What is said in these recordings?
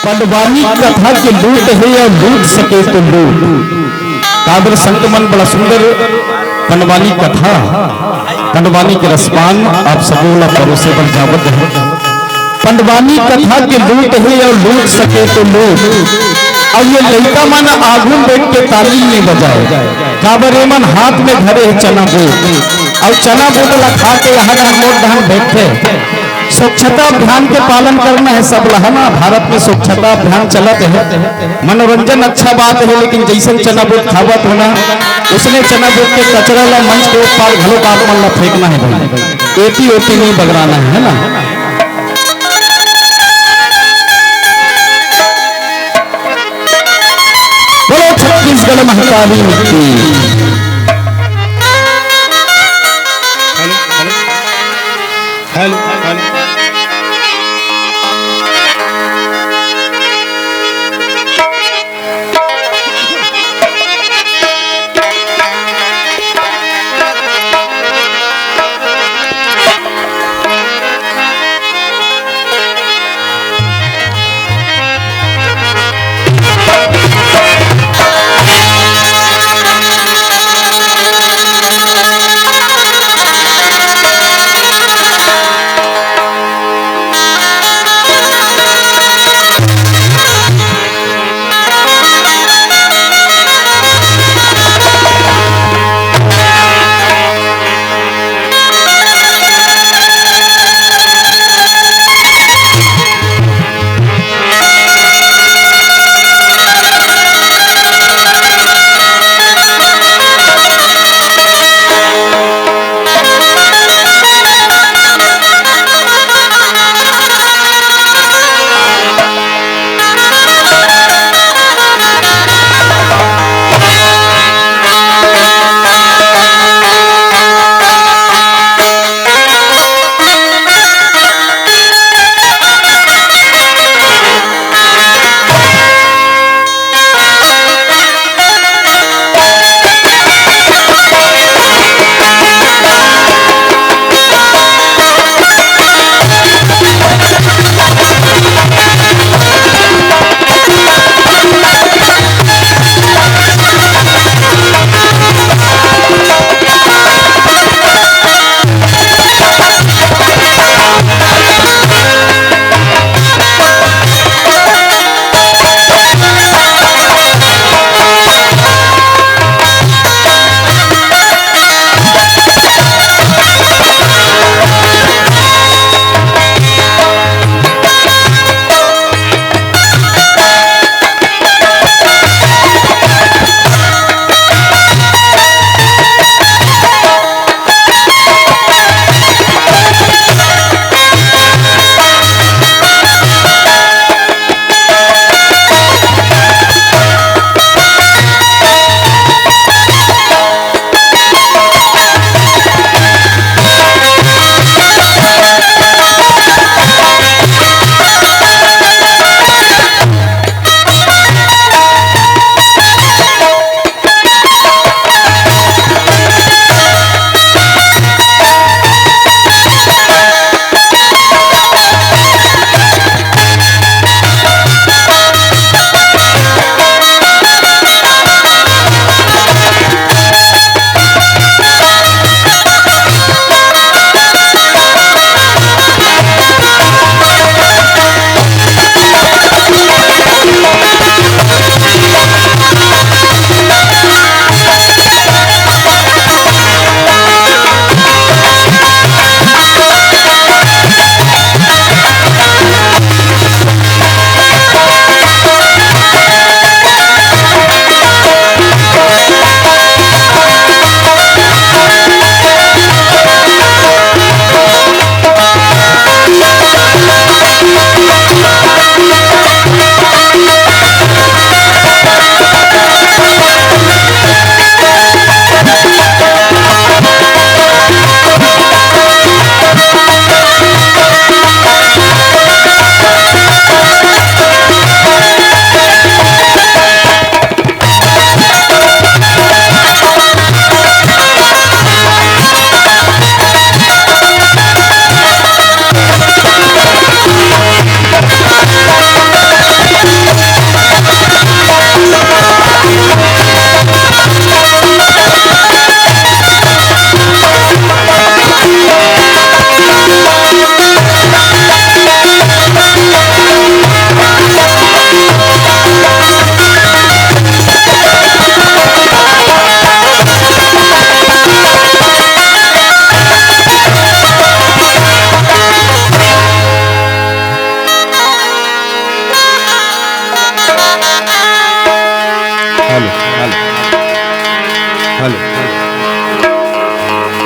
पंडवानी कथा के लूट है या लूट सके तो लूट। कादर संतमन बड़ा सुंदर पंडवानी कथा, पंडवानी के रसपान आप सबोला परोसे पर जावत है। पंडवानी कथा के लूट है या लूट सके तो लूट। अब ये लड़का मन आगू बैठ के ताली नहीं बजाए, काबर मन हाथ में धरे है चना बूट और चना बूट ला खा के यहाँ मोट धान बैठे। स्वच्छता अभियान के पालन करना है सब लहना। भारत में स्वच्छता अभियान चलत है, मनोरंजन अच्छा बात है, लेकिन जैसे चना बूट खावत होना उसने चना बूट के कचरा ला मंच के ऊपर घलो बात मन ला फेंकना है भाई, एटी ओटी नहीं बगड़ाना है ना। बोलो छत्तीसगढ़ महाकाली की। हेलो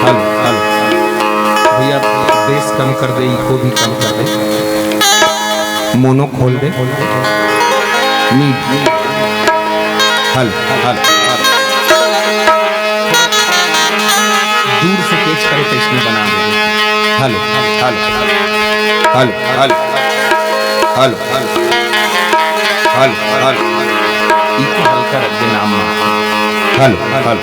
हल हल भैया बेस कम कर दे, इको भी कम कर दे, मोनो खोल दे, नी हल हल हल दूर से कैच करे तो इसमें बना दे। हल हल हल हल हल हल हल हल इको हल्का रख दे नाम में। हल हल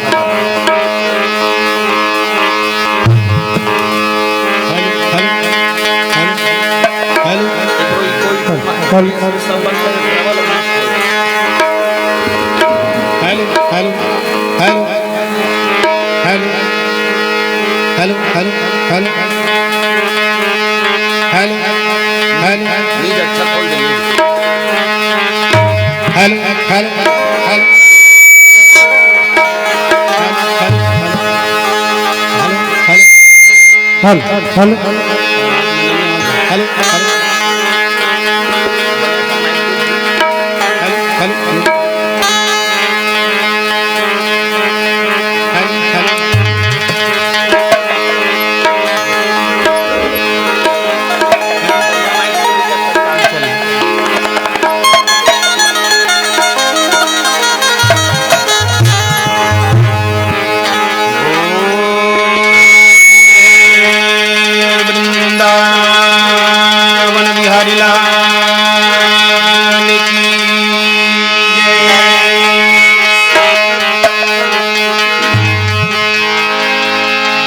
वृंदावन बिहारी लाल की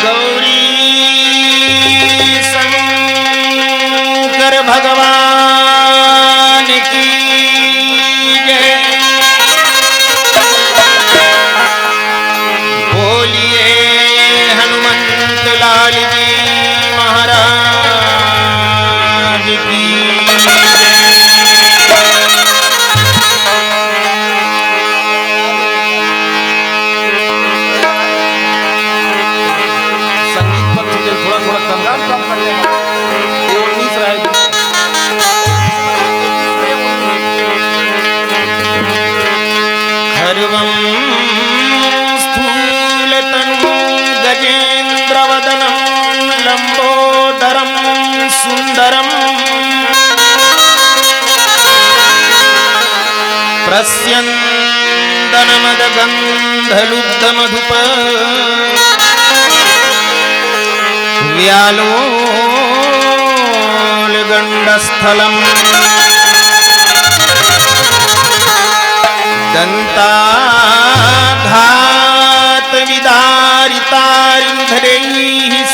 गौरी शंकर भगवान की जय। बोलिए हनुमंत लाल जी महाराज की संगीत पक्ष के थोड़ा थोड़ा कम कर ले, ये 19 रहा है। खर्वं स्थूलतनु गजेन्द्र वदनं लंबोदरं सुंदरं प्रस्यन्दनमदगन्धलुब्धमधुप व्यालोलगण्डस्थलम् दन्ताघात विदारितारिधरैः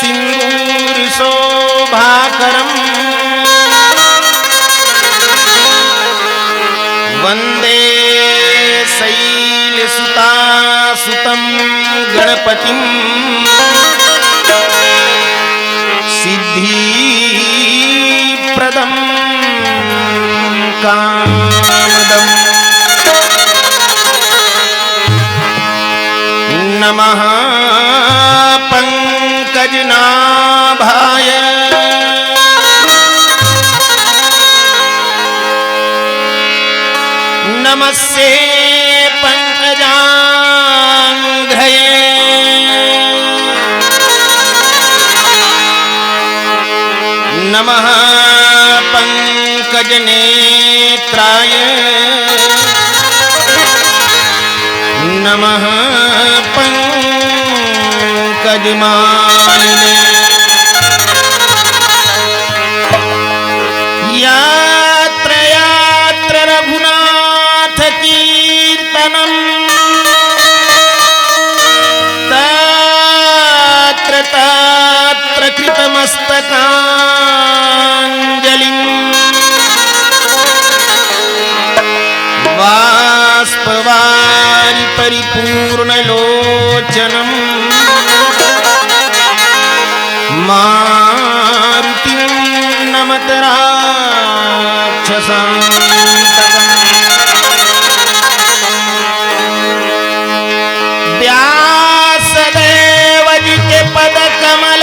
सिन्दूरशोभाकरम् वन्दे शैलसुतासुतं गणपतिं सिद्धिप्रदं कामदम्। नमः पंकजनाभाय नमस्ते पंकजांघ्रये नमः पंकजनेत्राय नमः पंकजमालिने। यात्र यात्र रघुनाथ कीर्तनम तत्र तत्र कृतमस्तकाञ्जलिं बाष्पवारि परिपूर्णलोचनं मारुतिं नमत राक्षसान्तकम्। व्यासदेव जी के पद कमल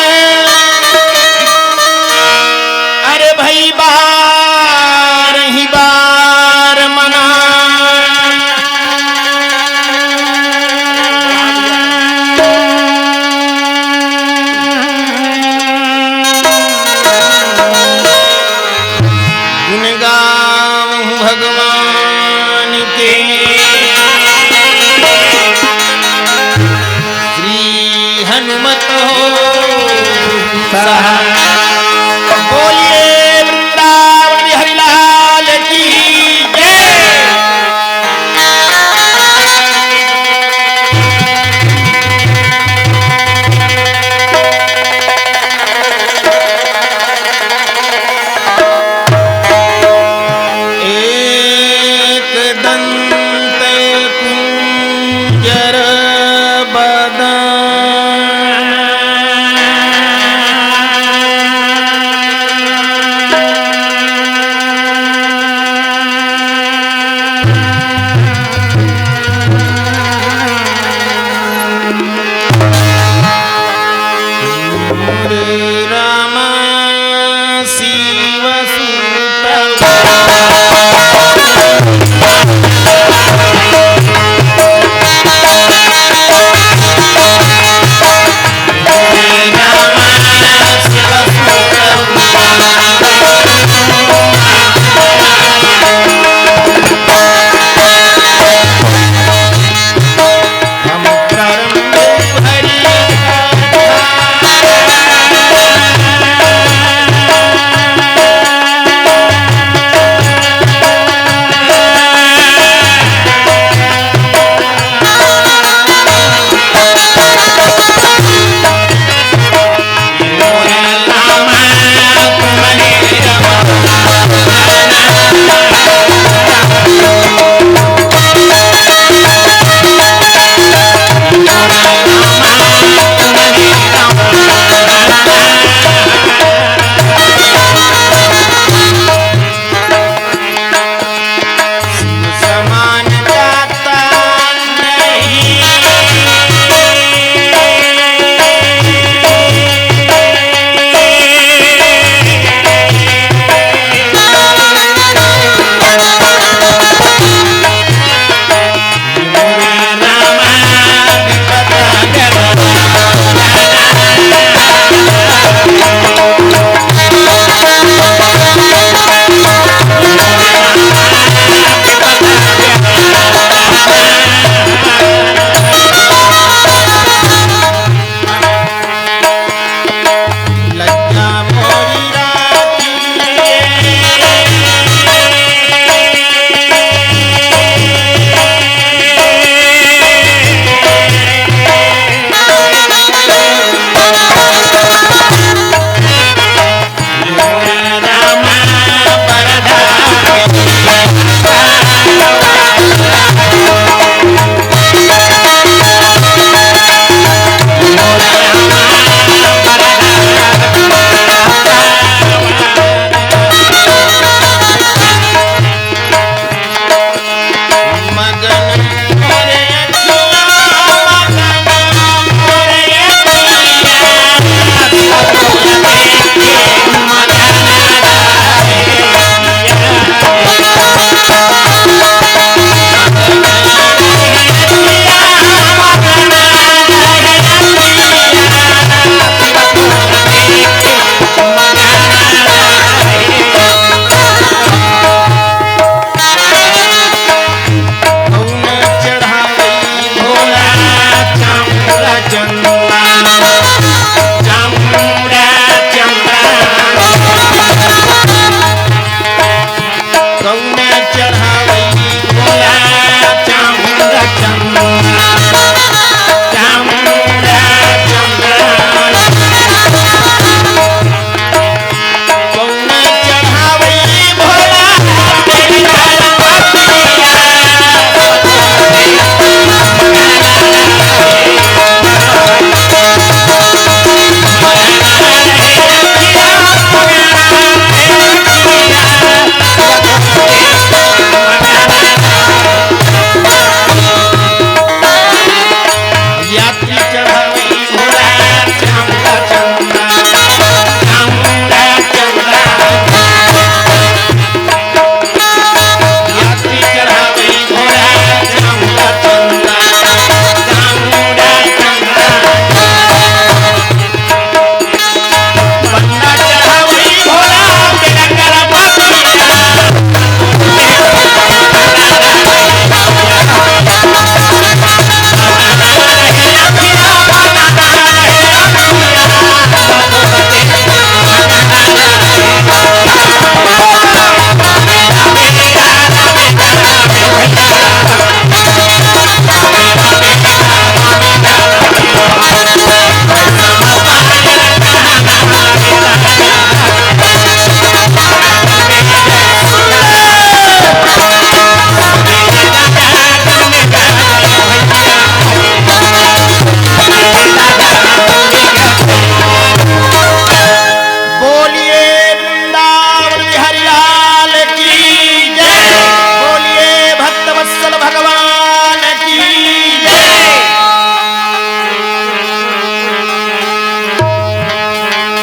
अरे भाई बार ही बार मना हनुमत हो सहाय। बोलिए वृंदावन बिहारी लाल की जय। एक दंत कुंजर बदन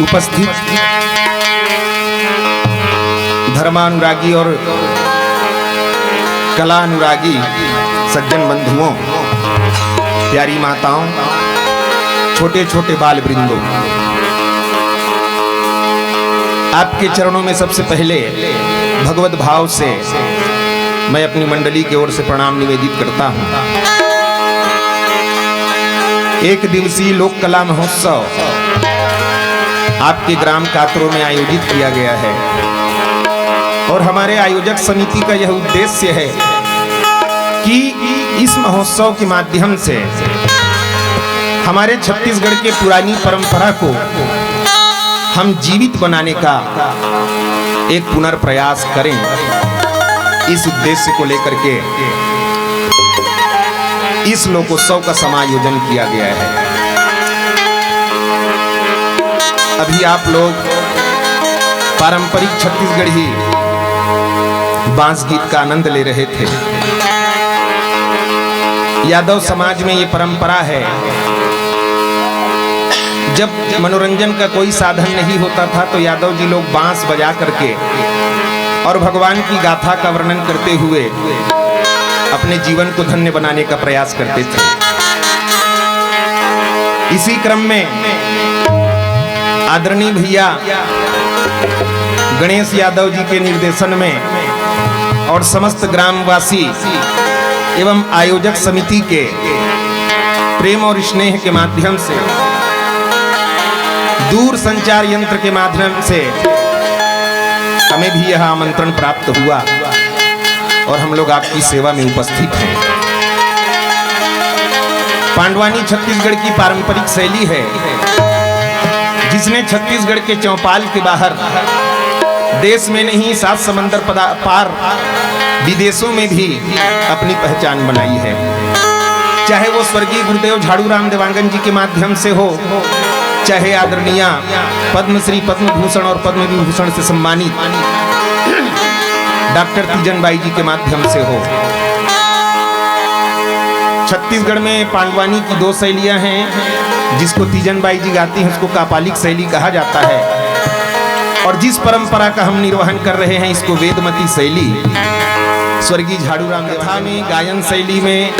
उपस्थित धर्मानुरागी और कला अनुरागी सज्जन बंधुओं, प्यारी माताओं, छोटे छोटे बाल वृंदों, आपके चरणों में सबसे पहले भगवत भाव से मैं अपनी मंडली की ओर से प्रणाम निवेदित करता हूं। एक दिवसीय लोक कला महोत्सव आपके ग्राम कातरों में आयोजित किया गया है और हमारे आयोजक समिति का यह उद्देश्य है कि इस महोत्सव के माध्यम से हमारे छत्तीसगढ़ के पुरानी परंपरा को हम जीवित बनाने का एक पुनर्प्रयास करें। इस उद्देश्य को लेकर के इस लोकोत्सव का समायोजन किया गया है। अभी आप लोग पारंपरिक छत्तीसगढ़ी बांस गीत का आनंद ले रहे थे। यादव समाज में ये परंपरा है, जब मनोरंजन का कोई साधन नहीं होता था तो यादव जी लोग बांस बजा करके और भगवान की गाथा का वर्णन करते हुए अपने जीवन को धन्य बनाने का प्रयास करते थे। इसी क्रम में आदरणीय भैया गणेश यादव जी के निर्देशन में और समस्त ग्रामवासी एवं आयोजक समिति के प्रेम और स्नेह के माध्यम से, दूर संचार यंत्र के माध्यम से हमें भी यह आमंत्रण प्राप्त हुआ और हम लोग आपकी सेवा में उपस्थित हैं। पांडवानी छत्तीसगढ़ की पारंपरिक शैली है, जिसने छत्तीसगढ़ के चौपाल के बाहर देश में नहीं 7 समंदर पार विदेशों में भी अपनी पहचान बनाई है। चाहे वो स्वर्गीय गुरुदेव झाड़ू राम देवांगन जी के माध्यम से हो, चाहे आदरणीय पद्मश्री, पद्म भूषण और पद्म विभूषण से सम्मानित डॉक्टर तीजन बाई जी के माध्यम से हो। छत्तीसगढ़ में पांडवानी की 2 शैलियां हैं, जिसको तीजन बाई जी गाती हैं उसको कापालिक शैली कहा जाता है, और जिस परंपरा का हम निर्वहन कर रहे हैं इसको वेदमती शैली। स्वर्गीय झाड़ू राम देवा में गायन शैली में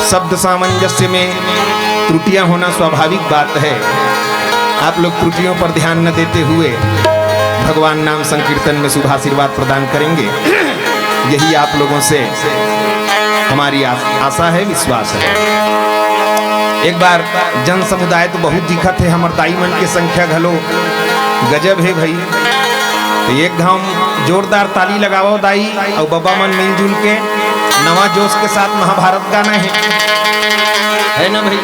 शब्द सामंजस्य में त्रुटियां होना स्वाभाविक बात है। आप लोग त्रुटियों पर ध्यान न देते हुए भगवान नाम संकीर्तन में शुभ आशीर्वाद प्रदान करेंगे, यही आप लोगों से हमारी आशा है, विश्वास है। एक बार जन समुदाय तो बहुत दिखत है, हमारे दाई मन की संख्या घलो गजब है भाई। तो एक गांव जोरदार ताली लगाओ दाई और बाबा मन मिलजुल के नवा जोश के साथ महाभारत गाना है ना भाई।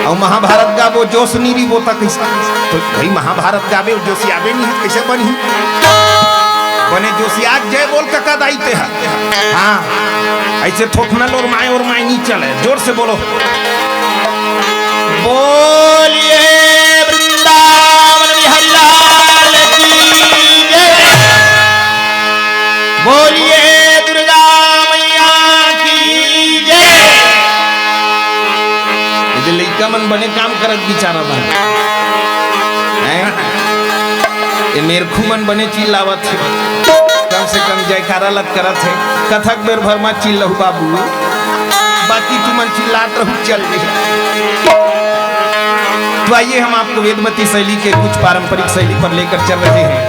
और महाभारत गाबो जोश नहीं भी बोता कैसे, तो भाई महाभारत गावे जोश आवे नहीं कैसे बनी बने जोशियात जय बोल का दाई ते है। हाँ ऐसे थोथना और माय नहीं चले, जोर से बोलो। बोलिए वृंदावन बिहारी लाल की जय, बोलिए दुर्गा मैया की जय। लइका मन बने काम करत बिचारा बन, ये मेरखू मन बने चिल्लावत है, कम से कम जयकारा लग करत है। कथक बेर भर में चिल्लहु बाबू, बाकी तू मन चिल्लात रहू चल रही। तो आइए हम आपको वेदमती शैली के कुछ पारंपरिक शैली पर लेकर चल रहे हैं।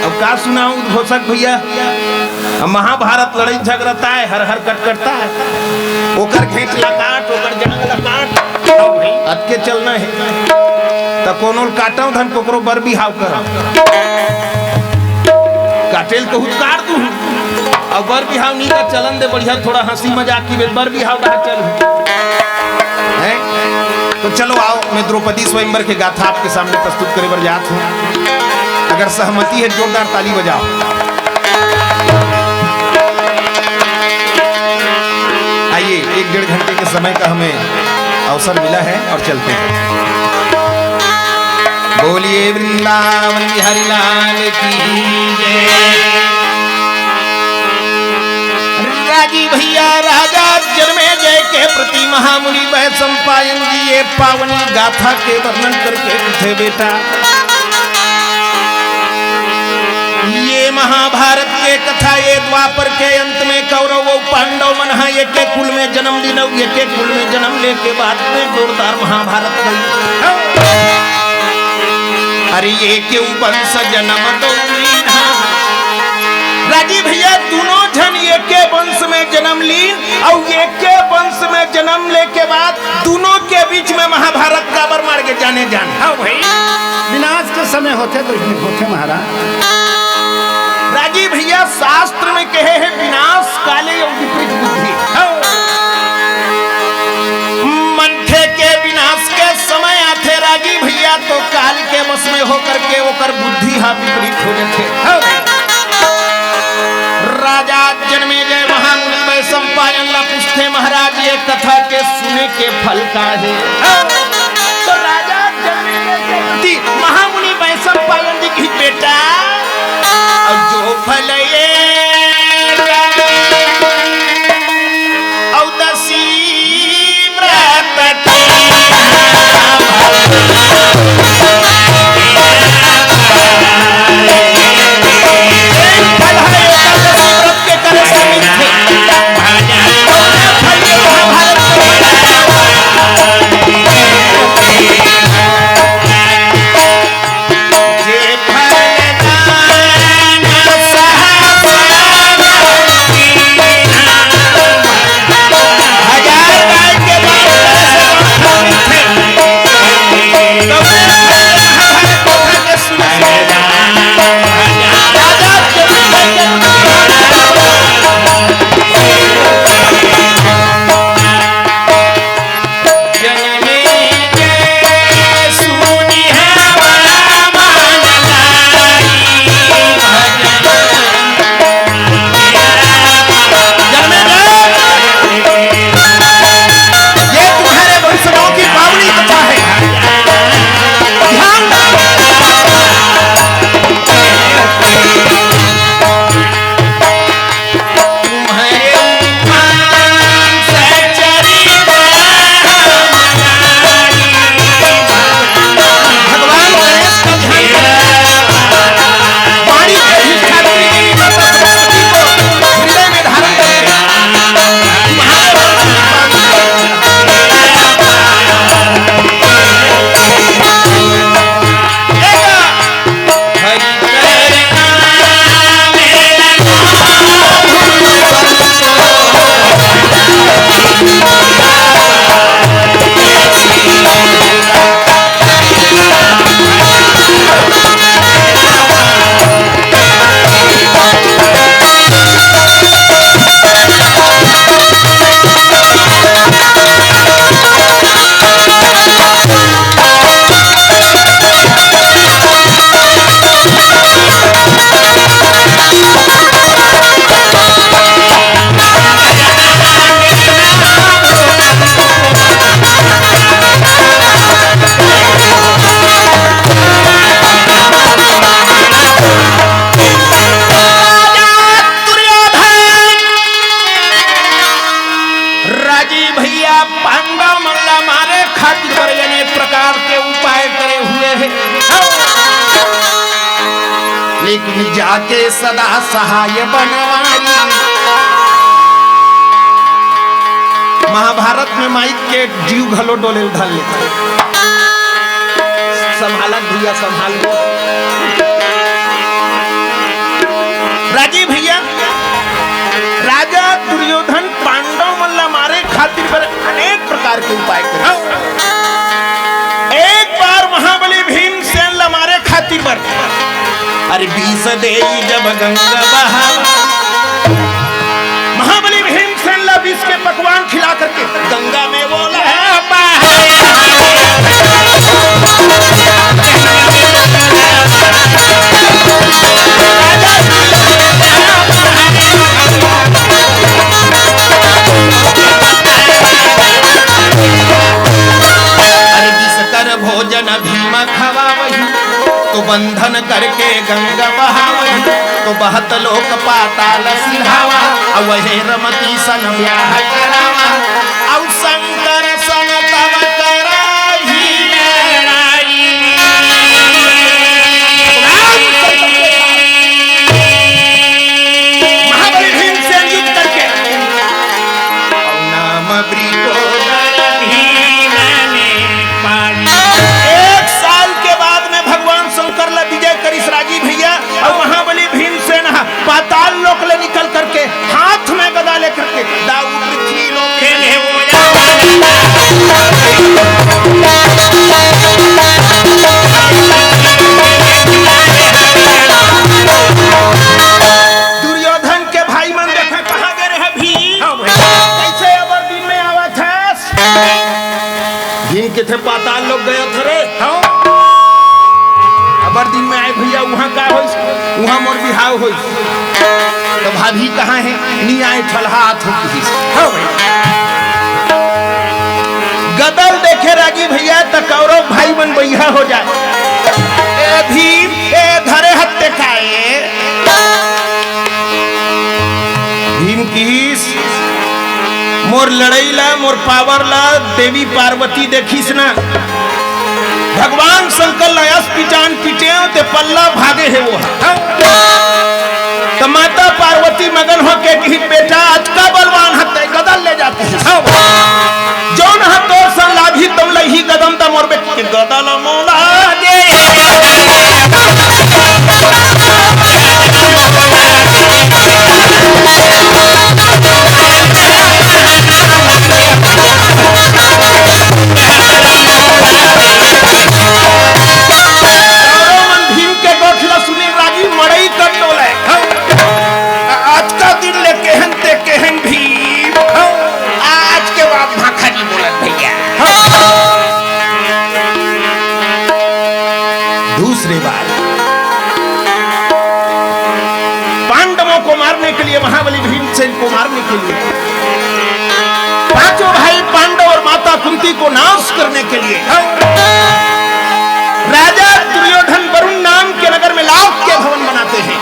अब का सुनाऊं घोषक भैया, महाभारत लड़ाई झगड़ता है, हर हर कट करता है, ओकर घेंच ला काट, ओकर जांग ला काट, भाई अटके चलना है तो कोनो काटो धन कोकरो बर बिहाव कर काटेल कहूँ काट दूँ और बर बिहाव नहीं का चलन दे बढ़िया, थोड़ा हंसी मजाक की बर बिहाव रहा चल है। तो चलो आओ, मैं द्रौपदी स्वयंवर के गाथा आपके सामने प्रस्तुत करे बर जात हूँ। अगर सहमति है जोरदार ताली बजाओ। आइए, 1-1.5 घंटे के समय का हमें अवसर मिला है और चलते हैं। बोलिए वृंदावन बिहारी लाल की जय। राजी भैया राजा जन्मे जय के प्रति महामुनि वह सम्पायन जी ये पावनी गाथा के वर्णन करके उठे बेटा। ये महाभारत के कथा ये द्वापर के अंत में कौरव और पांडव मन एक के कुल में जन्म ली एक के कुल में जन्म ले के बाद में जोरदार महाभारत गई। अरे ये क्यों वंश जन्म दो राजी भैया दोनों जन एक के वंश में जन्म लीन और एक के वंश में जन्म ले के बाद दोनों के बीच में महाभारत काबर मार के जाने जान। हाँ भाई विनाश के समय होते तो इसमें होते महाराज। राजी भैया शास्त्र में कहे हैं विनाश काले और विपरीत बुद्धि। मंथे के विनाश के समय आते राजी भैया तो काल के वश में होकर के ओकर बुद्धि हा विपरीत हो जाते। राजा जन्मे जय महामुनि में सम्पायन ला पूछते महाराज ये कथा के सुने के फल का है। तो राजा जन्मे जय महामुनि में सम्पायन जी की बेटा और जो फल ये औदसी व्रत लेकिन जाके सदा सहाय बनवारी। महाभारत में माइक के जीव घलो डोले उधर लेता संभालक भैया संभाल राजी भैया। राजा दुर्योधन पांडव मल्ला मारे खातिर पर अनेक प्रकार के उपाय करे। एक बार महाबली भीमसेन ला मारे खातिर पर अरे 20 दे जब गंगा बहा महाबली भीमसेन ला 20 के पकवान खिला करके गंगा में बोला अरे 20 कर भोजन भीम खवा वही तो बंधन करके गंगा बहावे तो बहत लोक पाताल सिधावा वही रमती सन ब्याह करावा अब शंकर सन तब कराही महाबली भीमसेन युद्ध करके नाम एक साल के बाद में भगवान शंकर ला विजय करिस राजी भैया और महाबली भीमसेन पाताल लोक ले निकल करके हाथ में गदा लेकर के दाऊ पृथ्वी लोक खेले दुर्योधन के भाई मन देखे कहाँ गए रहे भीम कैसे अबरदीन में आवा था भीम के थे पाताल लोग गए थे रे अबरदीन में आए भैया वहाँ का हो वहाँ मोर बिहाव हो तो भाभी कहाँ है नी आए ठलहाथ हो गदल देखे रागी भैया तो कौरव भाई मन बैहा हो जाए ए भीम ए धरे हत्ते खाए भीम की मोर लड़ाई ला मोर पावर ला देवी पार्वती देखीस ना भगवान शंकर लयस पिचान पिटे ते पल्ला भागे है वो तो माता पार्वती मगन हो के कि बेटा अटका बलवान हत्ते गदल ले जाते हैं जौन हतो सन लाभी तुम लही कदम त मोर के गदल मोला दे दूसरी बात पांडवों को मारने के लिए महाबली भीमसेन को मारने के लिए पांचों भाई पांडव और माता कुंती को नाश करने के लिए राजा दुर्योधन वरुण नाम के नगर में लाख के भवन बनाते हैं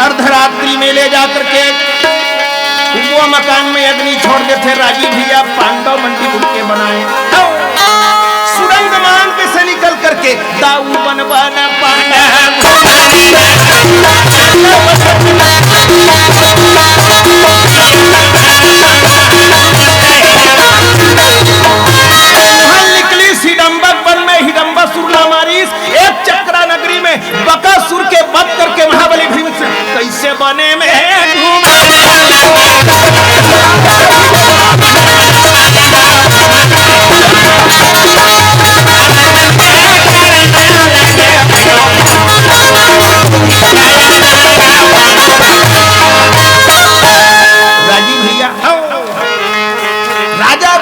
अर्धरात्रि में ले जाकर के वो मकान में अग्नि छोड़ देते राजी भैया पांडव मंदिर उनके बनाए सुरंग मान के से निकल करके दाऊ बन बन निकली हिडम्बक वन में हिडम्बासुर नामारीस एक चक्रा नगरी में बकासुर के वध करके महाबली भीमसेन कैसे बने में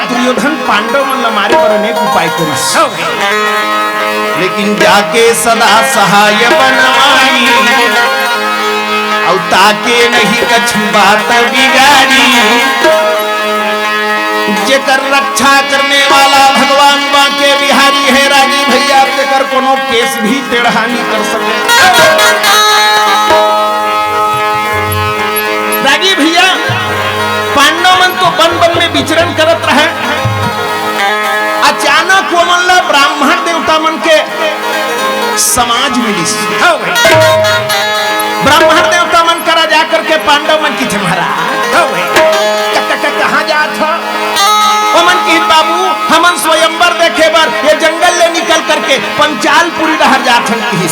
दुर्योधन पांडव मन मारे पर अनेक उपाय करिस लेकिन जाके सदा सहाय बनवाई और ताके नहीं कछु बात बिगाड़ी जेकर रक्षा करने वाला भगवान बाके बिहारी है राजी भैया तेकर कोनो केस भी टेढ़ा नहीं कर सके राजी भैया पांडव मन तो वन वन में विचरण करत रहे अचानक वो मन ला ब्राह्मण देवता मन के समाज मिली ब्राह्मण देवता मन करा जाकर के पांडव मन की तुम्हारा कहाँ जात हो वो मन की बाबू हमन स्वयंवर देखे बार ये जंगल ले निकल करके पंचालपुरी डहर जात हन की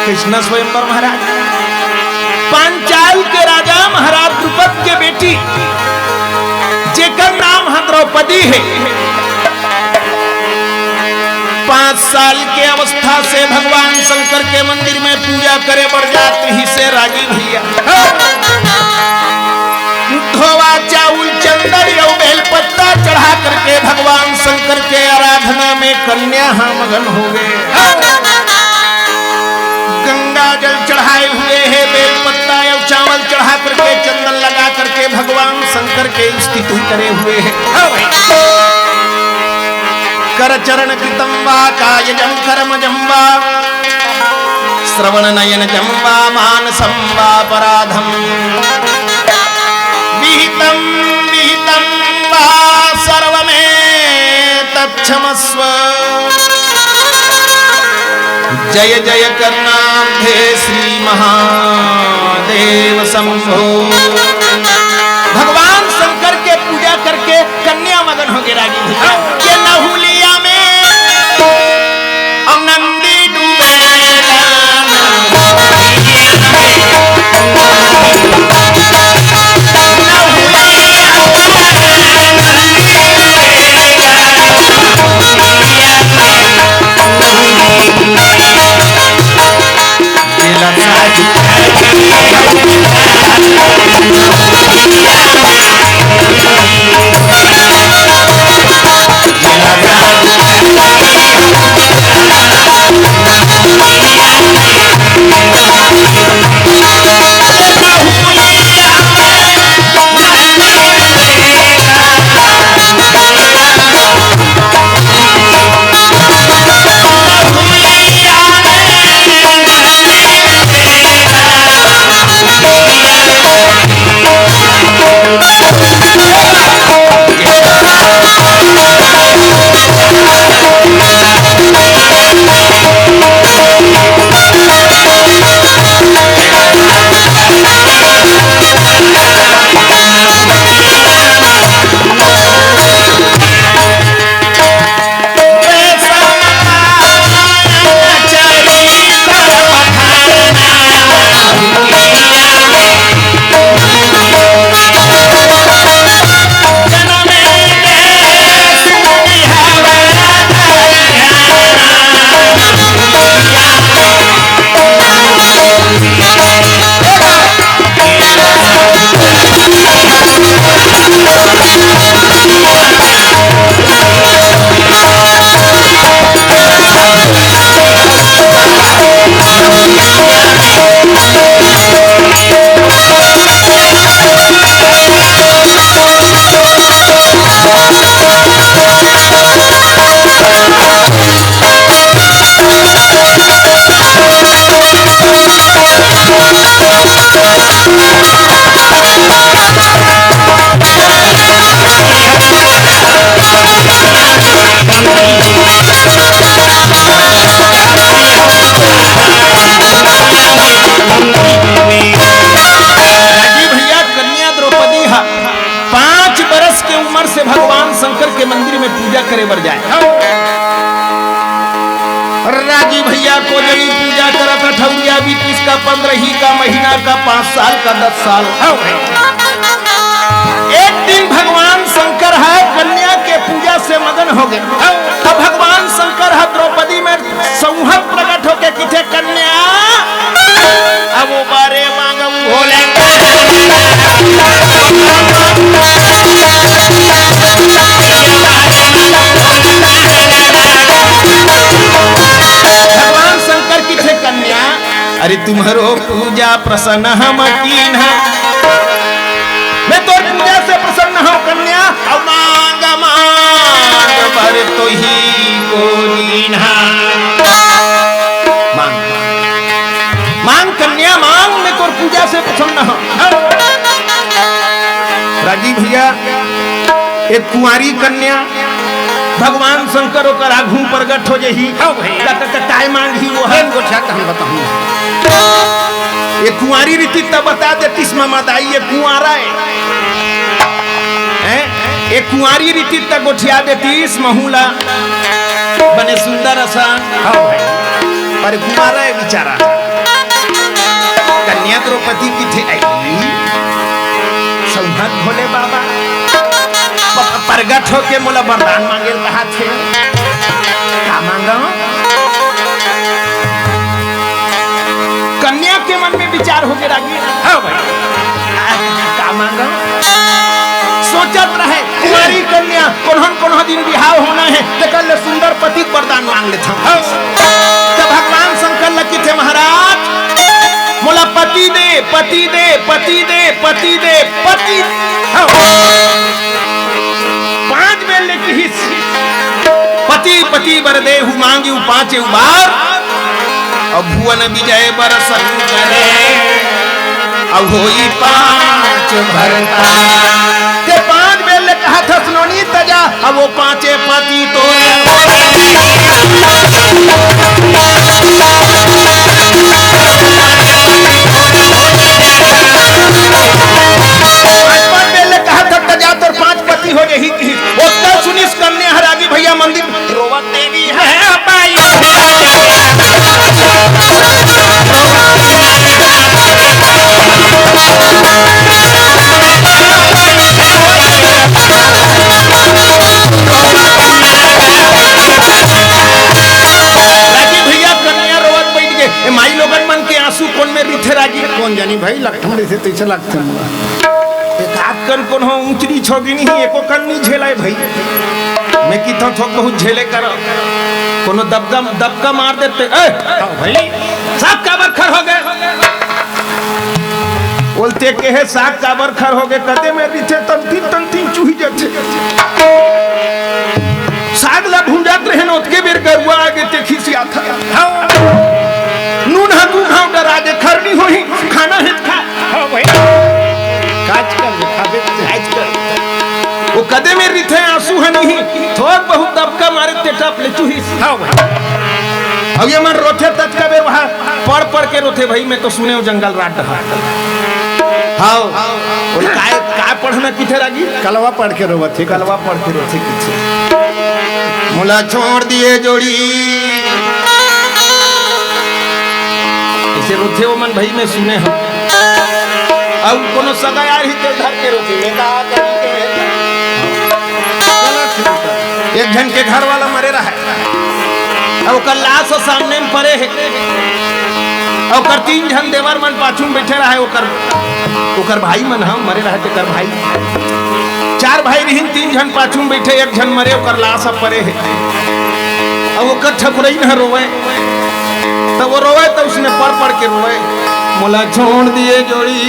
कृष्ण स्वयंवर महाराज पांचाल के राजा महाराज द्रुपद के बेटी जेकर नाम द्रौपदी है 5 साल के अवस्था से भगवान शंकर के मंदिर में पूजा करे बरजात ही से राजी भैया धोवा चाउल चंदन और बेलपत्ता चढ़ा करके भगवान शंकर के आराधना में कन्या मगन हो गए गंगा जल चढ़ाए हुए हैं बेलपत्ता और चावल चढ़ा करके चंदन लगा करके भगवान शंकर के स्तुति करे हुए हैं कर चरण कृतं वा कायजं कर्मजं वा श्रवण नयन जम्बा मानसं वा पराधम विहितं विहितं वा सर्वमेतच्छमस्व जय जय करुणाब्धे श्री महादेव शंभो। भगवान शंकर के पूजा करके कन्या मगन हो गए रागी भैया के नहुलिया में नंदी करे बर जाए राजी भैया को जड़ी पूजा करत ठौरिया भी इसका 15 ही का महीना का 5 साल का 10 साल एक दिन भगवान शंकर है कन्या के पूजा से मगन हो गए। तब भगवान शंकर है द्रौपदी में संहत प्रकट होके किथे कन्या अब वो बारे मांगम भोले भगवान शंकर किथे कन्या अरे तुम्हारो पूजा प्रसन्न हम कीन्हा मैं तो पूजा से प्रसन्न हूँ कन्या अब मांग मांग बर तो ही को दीन्हा मांग मांग कन्या मांग मैं तो पूजा से प्रसन्न हूँ। राजी भैया एक कुंवारी कन्या भगवान शंकर ओकर आघू प्रगट हो जही काय मांगी वो है हम बताऊं ये कुंवारी रीति तब बता देतीस ममदाई ये कुंवारा है एक कुंवारी रीति तक गोठिया देतीस महूला बने सुंदर असा पर कुंवारा है बेचारा कन्या द्रौपदी किथे आई संहत भोले बाबा प्रगट होके मोला वरदान मांगे कहा थे का मांगा कन्या के मन में विचार होके रागी हाँ भाई का मांगा सोचत रहे कुमारी कन्या कोन्हन दिन बिहाव होना है तो कल सुंदर पति वरदान मांग लेता तो भगवान शंकर लकी थे महाराज मोला पति दे पति दे पति दे पति दे पति 5 बेर लिखी पति मुक्ति बर देहु मांगी पांचे बार अब भुवन विजय बरसन करे अब होई पांच भरता के 5 बेल कहा था सुनोनी तजा अब वो 5 पति तो कहा था तजा तो 5 पति हो गई उत्तर सुनिस करने हरागी भैया मंदिर रोवत देवी है बाई माई लोगन मन के आंसू कौन में रिथे राजी कौन जानी भाई लखन से तैसे लगते एक आध कन कौन हो ऊंचरी छोगी नहीं एको कन नहीं झेलाए भाई मैं कितना थोक बहुत झेले कर कोनो दबका मार देते भाई साहब काबर खर हो गए बोलते के है साग काबर खर हो गए कदे में रिथे तंती चूही जाते साग ला भूंजात रहे न उतके बेर गरुआ आगे ते खिसिया था नून हा तू खाओ डरा दे खरनी होई खाना है खा हां भाई काज कर वो कदे में रिथे आंसू है नहीं थोक बहुत दबका मारे ते टप ले चूही हां भाई अब ये मन रोथे तक का बेर वहां पड़ के रोथे भाई मैं तो सुने हो जंगल रात रहा हां वो काय पढ़ना किथे रागी कलवा पढ़ के रोवत थी कलवा पढ़ के रोथे किथे मुला छोड़ दिए जोड़ी ऐसे रोथे वो मन भाई में सुने हम अब कोनो सगा यार ही ते धर के रोथे में का एक जन के घर वाला मरे रहा अब कल लाश सामने में पड़े है और कर 3 जन देवर मन पाछू में बैठे रहा ओकर भाई मन हम मरे रहा ते कर भाई 4 भाई रहिन 3 जन पाछू में बैठे एक जन मरे ओकर लाश अब पड़े है अब ओकर ठकुरई न रोवे तो वो रोवे तो उसने पढ़ के रोवे मोला छोड़ दिए जोड़ी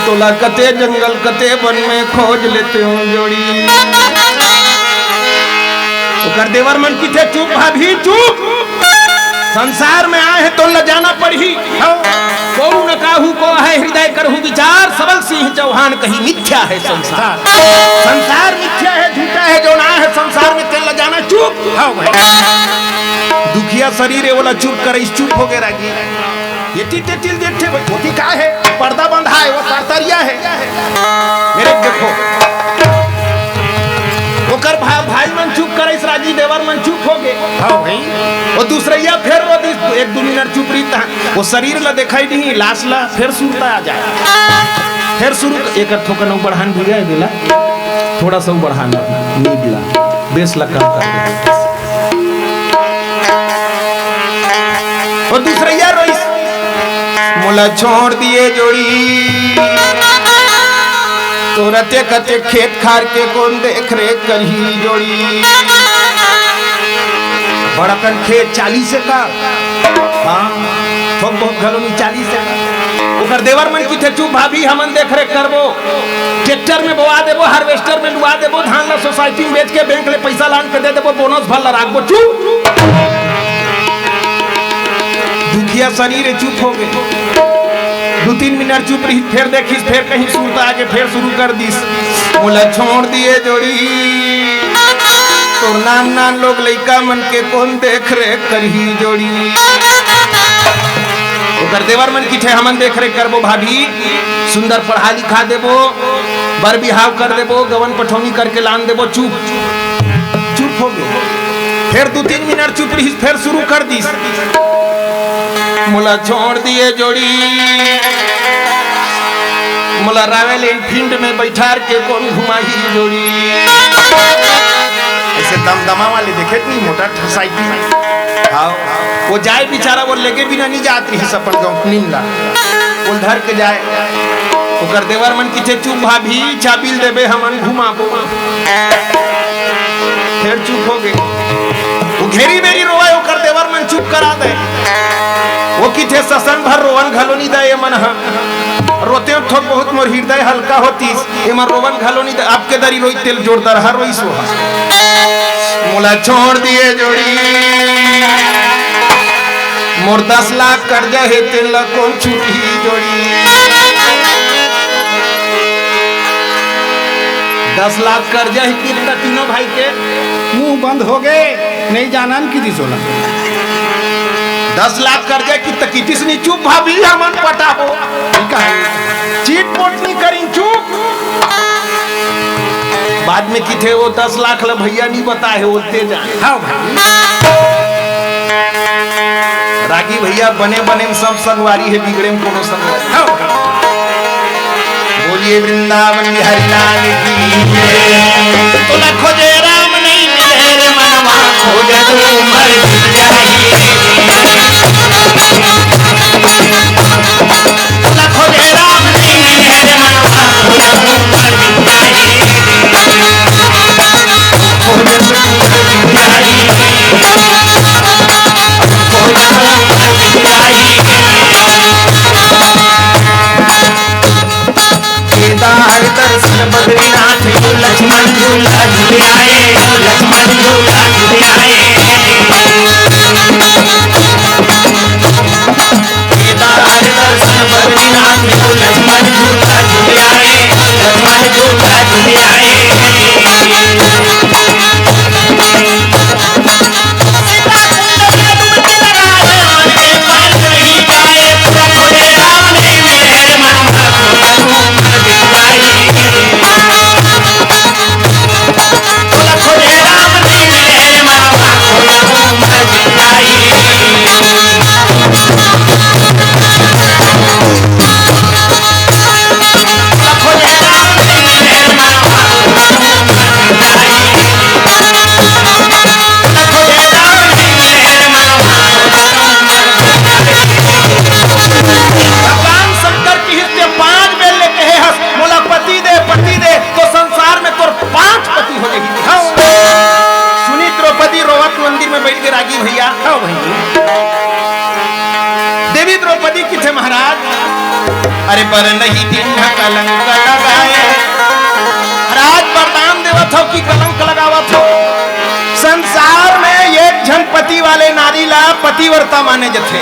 तोला कते जंगल कते वन में खोज लेते हो जोड़ी ओकर देवर मन की थे चुप भाभी चुप संसार में आए हैं तो ल जाना पड़ी को न काहू को है हृदय करहु विचार सबल सिंह चौहान कहीं मिथ्या है संसार मिथ्या है झूठा है जो ना है संसार में तेल ल जाना चुप दुखिया शरीर है बोला चुप कर इस चुप हो गए रागी ये तिल देखते होती का है पर्दा बंधा है वो करतरिया है मेरे देखो ओकर भाई मन चुप करे इस राजी देवर मन चुप हो गए हां भाई वो दूसरैया फिर रो दी 1-2 मिनट चुप रही था वो शरीर ला दिखाई नहीं लाश ला फिर सुनता आ जाए फिर शुरू एक ठोकर बढ़ान भी गया दिला थोड़ा सा बढ़ान नीड ला बेस ला कम कर वो दूसरैया रोई मोला छोड़ दिए जोड़ी तो रते कते खेत खार के कौन देख रे करही जोड़ी बड़कन खेत 40 का हां थोक बहुत घलो में 40 का ओकर देवर मन की थे चुप भाभी हमन देख रे करबो ट्रैक्टर में बोआ देबो हार्वेस्टर में लुआ देबो धान ला सोसाइटी में बेच के बैंक ले पैसा लान के दे देबो बोनस भल ला राखबो चुप दुखिया शरीर चुप हो गए 2-3 मिनट चुप रही फिर देखिस फिर कहीं सुनता आगे फिर शुरू कर दिस मोला छोड़ दिए जोड़ी तो नान लोग लइका मन के कौन देख रे करही जोड़ी ओकर देवर मन की थे हमन देख रे करबो भाभी सुंदर पढ़ा लिखा देबो बर बिहाव कर देबो गवन पठौनी करके लान देबो चुप हो गए फिर 2-3 मिनट चुप रही फिर शुरू कर दिस मोला छोड़ दिए जोड़ी मोला रावेल फील्ड में बैठार के कौन घुमाही जोड़ी ऐसे दमदमा वाले देखे नहीं मोटर साइकिल हाँ वो जाए बेचारा वो लेके बिना नहीं जात रही सपन गाँव नीला वो धर के जाए ओकर देवर मन की चुप भाभी चाबिल देबे हमन घुमाबो फिर चुप हो गए वो घेरी मेरी रोए ओकर देवर मन चुप करा दे वो किथे ससन भर रोवन घलोनी दे मन रोते थोक बहुत मोर हृदय हल्का होती ए मन रोवन घलोनी दे आपके दरी रोई तेल जोरदार हर रोई सो मोला छोड़ दिए जोड़ी मोर 10 लाख कर्जा है तेल कौन छुटी जोड़ी 10 लाख कर्जा है कितना तीनों भाई के मुंह बंद हो गए नहीं जाना कि दी सोला 10 लाख कर्जा की तकीतिस नहीं चुप भाभी हमन पटाबो चीट पोट नहीं करी चुप बाद में किथे वो 10 लाख ला भैया नहीं बताए होते जाए हाँ भाई रागी भैया बने बने में सब संगवारी है बिगड़े में कोनो संगवारी हाँ बोलिए वृंदावन बिहारी लाल की तो न खोजे राम नहीं मिले रे मनवा खोजे तू मर जाई तो न खोजे राम नहीं मिले रे मनवा खोजे तू मर जाई खोजे तू मर जाई खोजे तू मर जाई केदार दर्शन बद्रीनाथ लक्ष्मण झूला झूले आए लक्ष्मण झूला झूले आए केदार दर्शन बद्रीनाथ लक्ष्मण झूला झूले आए लक्ष्मण झूला झूले आए देवी द्रौपदी किथे महाराज अरे पर नहीं दिन कलंक लगाए राज वरदान देवत हो कि कलंक लगावत हो संसार में एक जन पति वाले नारी ला पतिव्रता माने जथे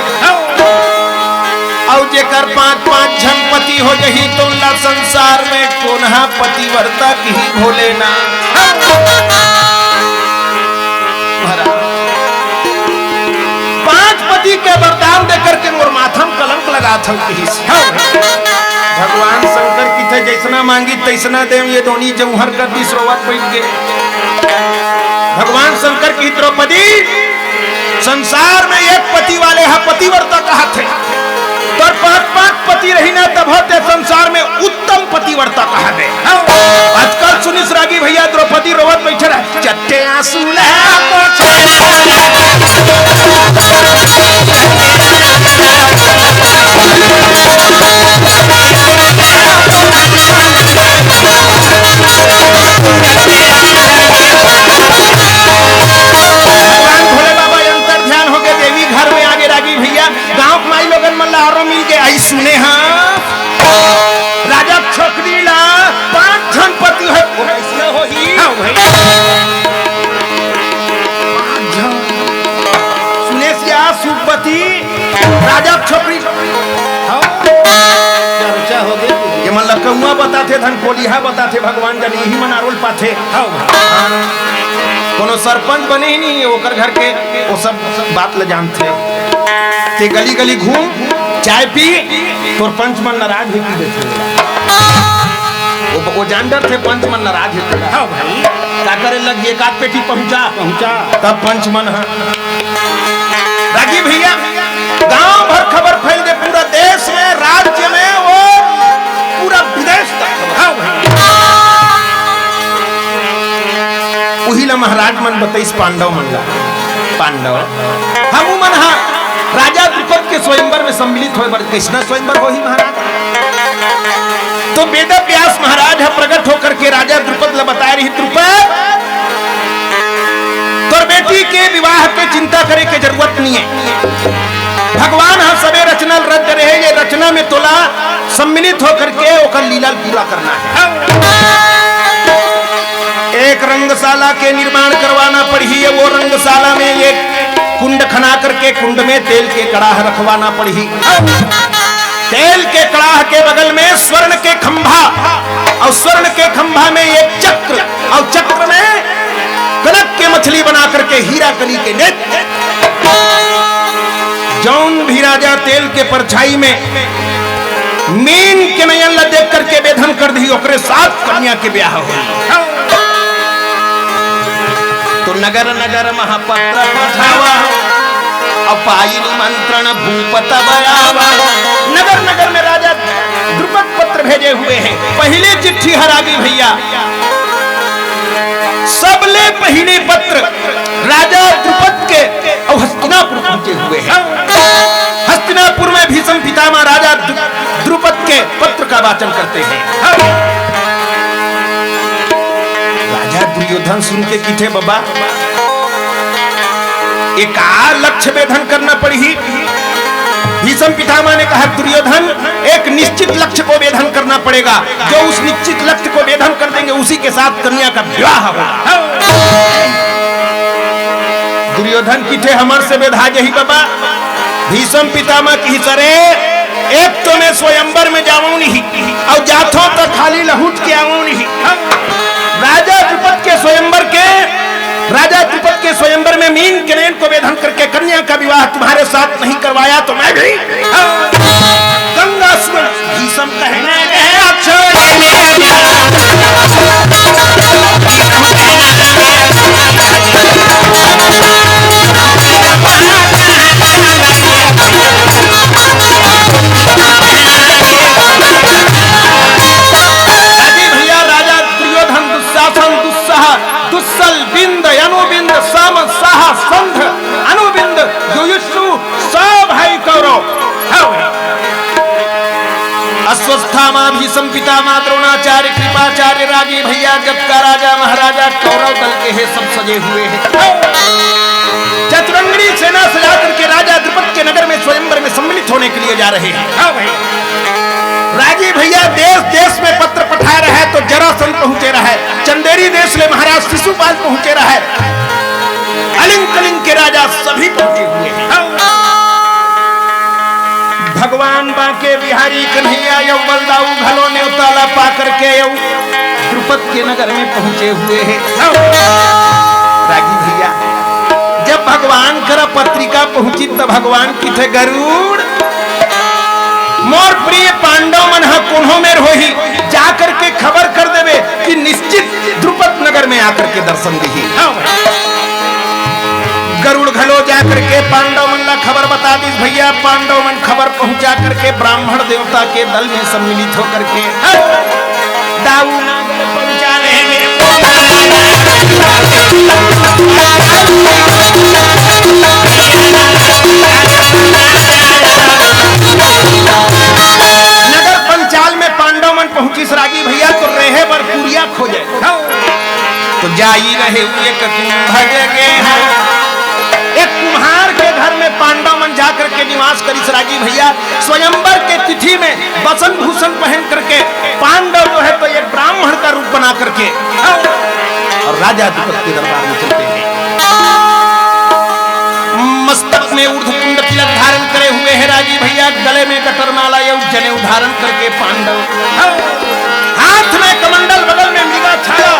और जेकर 5-5 जन पति हो जही तो ला संसार में कोन्हा पतिव्रता की भोले ना के वरदान देकर के मोर माथम कलंक लगा था भगवान शंकर की थे जैसना मांगी तैसना देव ये दोनी जौहर कर दी सरोवर बैठ गए भगवान शंकर की द्रौपदी संसार में एक पति वाले है पतिव्रता कहा थे तो 5-5 पति रही ना तब होते संसार में उत्तम पतिव्रता कहा दे आजकल सुनिस रागी भैया द्रौपदी रोवत बैठे रहे चट्टे आंसू भोले बाबा अंतर ध्यान हो गए देवी घर में आगे रागी भैया गांव माई लोगन मल्ला और मिल के आई सुने हाँ राजा छोकरी ला 5 जन पति है इसमें हो ही सुने सिया सुपति राजा छोकरी चर्चा हो गई ये मन लकौआ बताते धन कोलिहा बताते भगवान जन यही मन आरोल पाथे कोनो सरपंच बने ही नहीं ओकर घर के वो सब बात ल जानते ते गली गली घूम चाय पी तोर पंच मन नाराज हो वो जानते थे पंच मन नाराज है हाँ भाई क्या करे लग एक आध पेटी पहुंचा तब पंच मन है रागी भैया गांव भर खबर फैल गई पूरा देश में राज्य में वो पूरा विदेश तक हाँ वही ला महाराज मन बताइस पांडव मन ला पांडव हम मन हा राजा द्रुपद के स्वयंवर में सम्मिलित हो कृष्ण स्वयंवर हो ही महाराज तो वेद व्यास महाराज है प्रकट होकर के राजा द्रुपद ला बता रही द्रुपद तोर बेटी के विवाह के चिंता करे के जरूरत नहीं है भगवान हम सबे रचना रच रहे ये रचना में तोला सम्मिलित होकर के ओकर लीला पूरा करना है एक रंगशाला के निर्माण करवाना पड़ी। वो रंगशाला में एक कुंड खना करके कुंड में तेल के कड़ाह रखवाना पड़ी। तेल के कड़ाह के बगल में स्वर्ण के खंभा और स्वर्ण के खंभा में एक चक्र और चक्र में कनक के मछली बना करके हीरा कली के नेत्र। जौन भी राजा तेल के परछाई में मीन के नयन ला देख करके बेधन कर दी ओकरे साथ कन्या के ब्याह हो। तो नगर नगर महापत्र पठावा अपाई निमंत्रण भूपत बयावा। नगर नगर में राजा द्रुपद पत्र भेजे हुए हैं। पहले चिट्ठी हरागी भैया सबले पहले पत्र राजा द्रुपद के और हस्तिनापुर पहुंचे हुए हैं। हस्तिनापुर में भीष्म पितामह राजा द्रुपद के पत्र का वाचन करते हैं। राजा दुर्योधन सुन के किथे बाबा एक लक्ष्य वेधन करना पड़ी। भीष्म पितामह ने कहा दुर्योधन एक निश्चित लक्ष्य को वेधन करना पड़ेगा। जो उस निश्चित लक्ष्य को वेधन कर देंगे उसी के साथ कन्या का विवाह होगा। दुर्योधन किथे हमर से वेधा यही बाबा। भीष्म पितामह की सरे एक तो मैं स्वयंवर में जाऊं नहीं और जाथों तो खाली लहूट के आऊं नहीं। राजा द्रुपद के स्वयंवर में मीन के नयन को वेधन करके कन्या का विवाह तुम्हारे साथ नहीं करवाया तो मैं भी गंगा स्वर भीष्म कहने भैया राजा दुर्योधन दुस्साहसन दुस्साह दुस्सल बिंद अनुबिंद सम साह संध अनुबिंद युयुषु सब है कौरव। अश्वस्थामा भीष्म पितामह द्रोणाचार्य कृपाचार्य रागी भैया जब का राजा महाराजा कौरव दल के है सब सजे हुए हैं। चतुरंगनी सेना सजा करके राजा द्रुपद के नगर में स्वयंवर में सम्मिलित होने के लिए जा रहे हैं। राजी भैया देश देश में पत्र पठा रहा है तो जरासंध पहुंचे रहा है। चंदेरी देश ले महाराज शिशुपाल पहुंचे रहा है। अलिंग कलिंग के राजा सभी पहुंचे हुए हैं। भगवान बांके बिहारी कन्हैया यौ बलदाऊ घलो न्योताला पा करके यौ द्रुपद के नगर में पहुंचे हुए हैं। रागी भैया जब भगवान कर पत्रिका पहुंची तो भगवान की थे गरुड़ मोर प्रिय पांडव मन कोन्हों में रही जाकर के खबर कर देवे कि निश्चित द्रुपद नगर में आकर के दर्शन दी। गरुड़ घलो जाकर के पांडव मन ला खबर बता दी भैया। पांडव मन खबर पहुंचा करके ब्राह्मण देवता के दल में सम्मिलित होकर के दाऊ नागर पहुंचा रहे मेरे नगर पंचाल में पांडव मन पहुंची सरागी भैया तो रहे बरपुरिया खोजे तो जाई रहे एक कुम्हार के घर में पांडव मन जाकर के निवास करी सरागी भैया। स्वयंवर के तिथि में बसन भूषण पहन करके पांडव जो है तो एक ब्राह्मण का रूप बना करके और राजा द्रुपद के दरबार में चलते हैं। मस्तक में ऊर्ध्वपुंड तिलक धारण करे हुए हैं राजी भैया। गले में कटरमाला या जनेऊ धारण करके पांडव हाथ में कमंडल बगल में मृगा छाया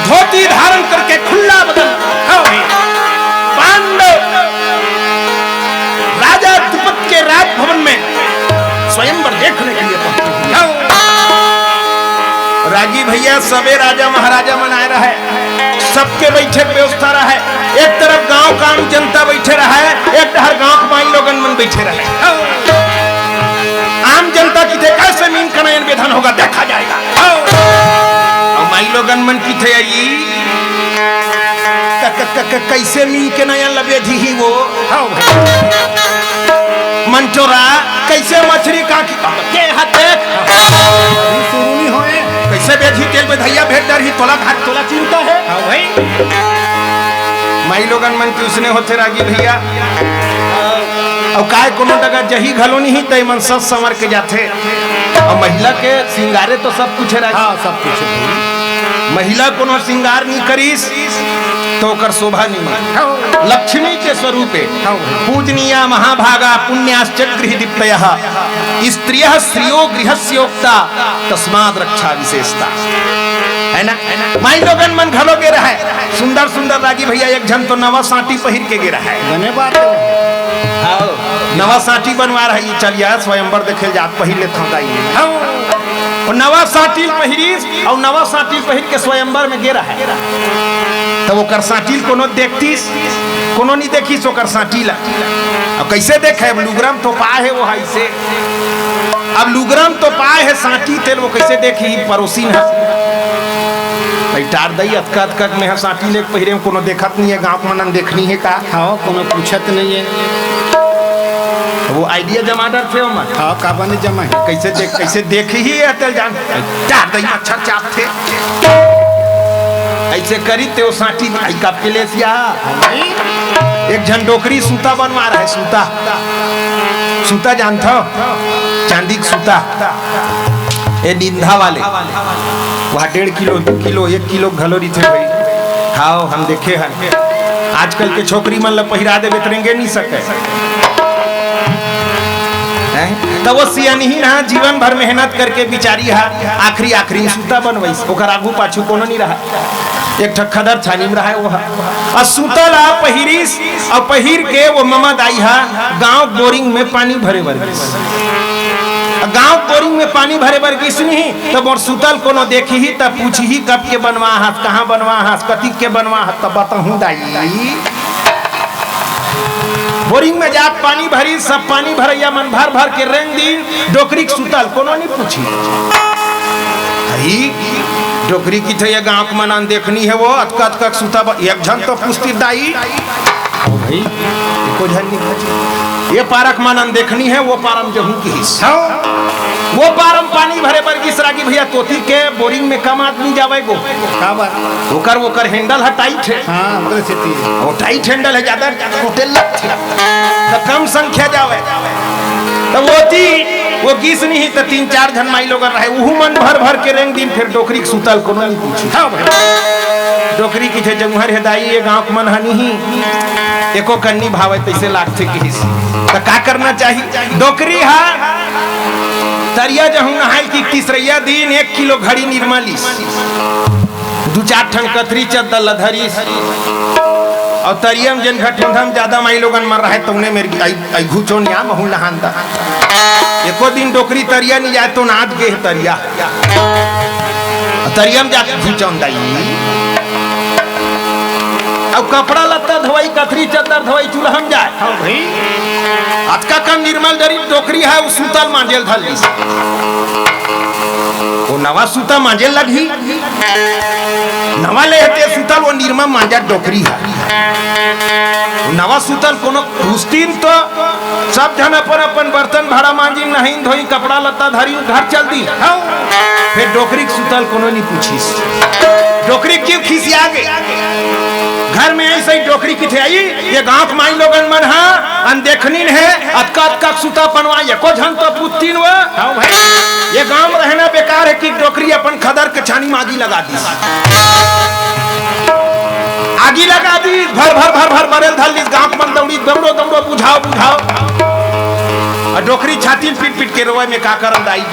धोती धारण करके खुला बदन पांडव राजा द्रुपद के राजभवन में स्वयंवर देखने के लिए पहुंचे। राजी भैया सबे राजा महाराजा मनाए रहे सबके बैठक व्यवस्था रहा है। एक तरफ गांव का जनता बैठे रहा है एक तरफ गांव के माई लोगन मन बैठे रहे। आम जनता की थे कैसे मीन का नयन वेधन होगा देखा जाएगा। और माई लोगन मन की थे कैसे मीन के नयन लबे धी वो मंचोरा कैसे मछली का के हाथ देख सुनी होए कैसे बेधी तेल में धैया भेट डर ही तोला घाट तोला चिंता है। हाँ भाई माई लोगन मन की उसने होते रागी भैया और काय कोनो डगा जही घलो नहीं तय मन सब संवर के जाते और महिला के सिंगारे तो सब कुछ है। हाँ सब कुछ महिला कोनो श्रृंगार नहीं करीस तो ओकर शोभा नहीं। लक्ष्मी के स्वरूप पूजनीया महाभागा पुण्याश्च गृह दीप्तयः स्त्रियः श्रियो गृहस्योक्ता तस्माद् रक्षा विशेषता है ना। माई लोगन मन घलो गे रहा है सुंदर सुंदर रागी भैया एक जन तो नवा साटी पहिर के गे रहा है बने बात नवा साटी बनवा रही चलिया स्वयंवर देखे जात पहिर ले था और नवा साटिल पहिरीस और नवा साटिल पहिर के स्वयंवर में गे रहा है तो वो कर साटिल कोनो देखतीस कोनो नहीं देखीस वो कर साटिल अब कैसे देखे अब लुगरम तो पाए है वो हाई से अब लुगरम तो पाए है साटी तेल वो कैसे देखी पड़ोसी है टार दई अतका में है साटी ले पहिरे में कोनो देखत नहीं है गांव मनन देखनी है का हाँ कोनो पूछत नहीं है वो आइडिया जमा डर थे मत हाँ का बने जमा है कैसे देख ही अतल जान टार दई मच्छर चाप थे ऐसे करी ते वो साटी आई का पिलेसिया एक जन डोकरी सूता बनवा रहा है सूता जानता हो चांदी का सूता ये निंदा वाले वहाँ 1.5 किलो 1 किलो घलोरी थे भाई हाँ हम देखे हैं आजकल के छोकरी मन ला पहिरा दे बेतरेंगे नहीं सके तो वो सियानी ही ना जीवन भर मेहनत करके बिचारी हा आखिरी सूता बनवाई ओकर आगू पाछू कोनो नहीं रहा एक ठक खदर छानी में रहा वो और सूता ला पहिरीस और पहिर के वो ममद आई हा गांव बोरिंग में पानी भरे गांव बोरिंग में पानी भरे बर किस नहीं तब और सुतल कोनो देखी ही तब पूछी ही कब के बनवा हाथ कहाँ बनवा हाथ कति के बनवा हाथ तब बताऊं दाई बोरिंग में जा पानी भरी सब पानी भरैया मन भर भर के रेंग दिन डोकरी सुतल कोनो नहीं पूछी डोकरी की थे गांव के मनन देखनी है वो अतक सुता एक झन तो पुस्ती दाई भाई को झन नहीं ये पारक मनन देखनी है वो पारम जहू की हिस्सा वो पारम पानी भरे बर की सरागी भैया तोती के बोरिंग में कम आदमी जावे गो ओकर हैंडल हटाई थे हां वो टाइट हैंडल है ज्यादा होटल थे तो कम संख्या जावे तो वो गीस नहीं तो 3-4 जन माई लोग रहे उहू मन भर भर के रेंग दिन फिर डोकरी के सुतल कोनो नहीं पूछी हां भाई डोकरी की थे जमुहर हेदाई ये गांव के मन हनी ही एको कन्नी भावे तैसे लागथे की हिस्सी तो का करना चाहिए डोकरी हा तरिया जहू नहाई की तीसरैया दिन 1 किलो घड़ी निर्मलिस 2-4 ठन कतरी चद्दर लधरीस और तरियम जन घटिंधम ज्यादा माई लोगन मर रहा है तुमने मेरी आई घुचो निया महू नहानता एको दिन डोकरी तरिया नहीं जाए तो नाद गे तरिया तरियम जाके घुचौन दाई अब कपड़ा लत्ता धोई कथरी चद्दर धोई चूल्हम जाए हां भाई अतका कम निर्मल दरी डोकरी है वो सूतल मांजेल धली वो नवा सूता मांजेल लगी नवा लेते सूतल वो निर्मल मांजा डोकरी है नवा सूतल कोनो पुस्तीन तो सब जन अपन बर्तन भाड़ा मांजी नहीं धोई कपड़ा लत्ता धरी घर चल दी फिर डोकरी सूतल कोनो नहीं पूछीस डोकरी क्यों खिसिया गए घर में ऐसे ही डोकरी की थे आई ये गांव माई लोगन मन हा अनदेखनी है अतका सूता बनवा एको झन तो पुत्तीन वो हां भाई ये गांव में रहना बेकार है कि डोकरी अपन खदर के छानी में आगी लगा दी भर बरेल धल गांव मन दौड़ो बुझाओ और डोकरी छाती पीट के रोए में का करम दाई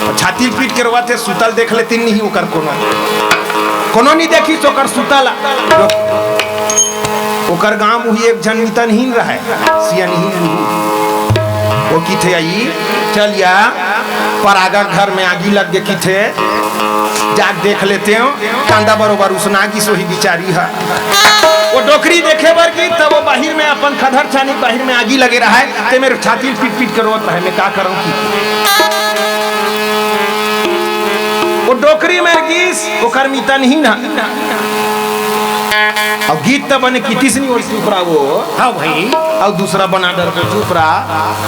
और छाती पीट के रोवा थे सुतल देख लेती नहीं ओकर कोनो नहीं देखी तो कर सुतल ओकर गांव हुई एक जन मितनहीन रहे सियनहीन वो की थे आई चल या परागा घर में आगी लग गई की थे जाग देख लेते हो कांदा बरोबर उसना की सोही बिचारी है वो डोकरी देखे बर की तब वो बाहर में अपन खदर छानी बाहर में आगी लगे रहा है ते मेरे छाती पीट करो मैं का करूं की वो डोकरी में गीस वो कर्मिता नहीं ना अब गीत तो बने की तीसरी ओर चुपरा वो हाँ भाई और दूसरा बना डर को चुपरा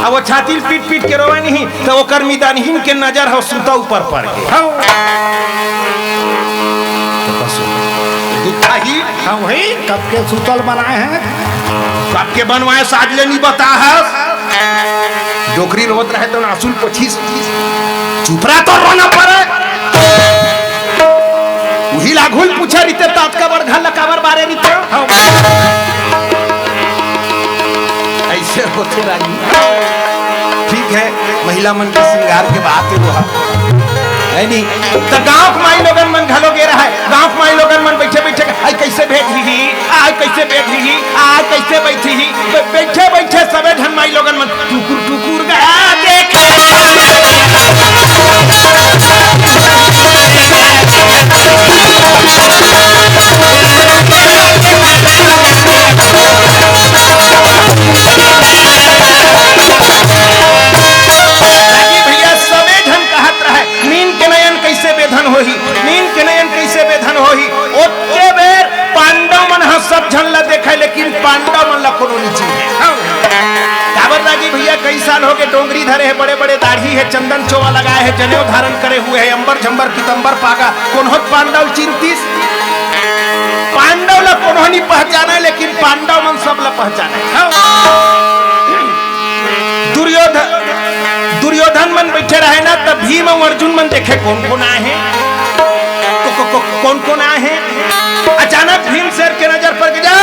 अब वो छाती पीट के रोवे नहीं तो वो कर्मिता नहीं के नजर है सूता ऊपर पड़ गया हाँ भाई कब के सूतल बनाए हैं कब के बनवाए साजले नहीं बता है डोकरी रोत रहे तो नासुल पछीस चुपरा तो रोना पड़े घाघुल पूछा रीते तात का बड़ घाल काबर बारे रीते ऐसे होते राजी। ठीक है, महिला मन के श्रृंगार के बात है वो है नहीं। तो गांव के माई लोगन मन घलो गे रहा है, गांव के माई लोगन मन बैठे बैठे आई कैसे बैठ रही, आज कैसे बैठ रही, आज कैसे बैठी ही, बैठे बैठे सबे धन माई लोगन मन टुकुर टुकुर गया देख सब झन ला देखा, लेकिन पांडव मन ला कोनो नीची है। काबर राजी भैया कई साल हो गए डोंगरी धरे है, बड़े बड़े दाढ़ी है, चंदन चोवा लगाए है, जनेऊ धारण करे हुए है, अंबर झंबर पीतंबर पागा, कोनो पांडव चिंतीस पांडव ला कोनो नहीं पहचाना, लेकिन पांडव मन सब ला पहचाना। दुर्योधन मन बैठे रहे ना, तब भीम और अर्जुन मन देखे कौन कौन आए हैं, कौन कौन आए हैं। अचानक भीम शेर के नजर पर गया,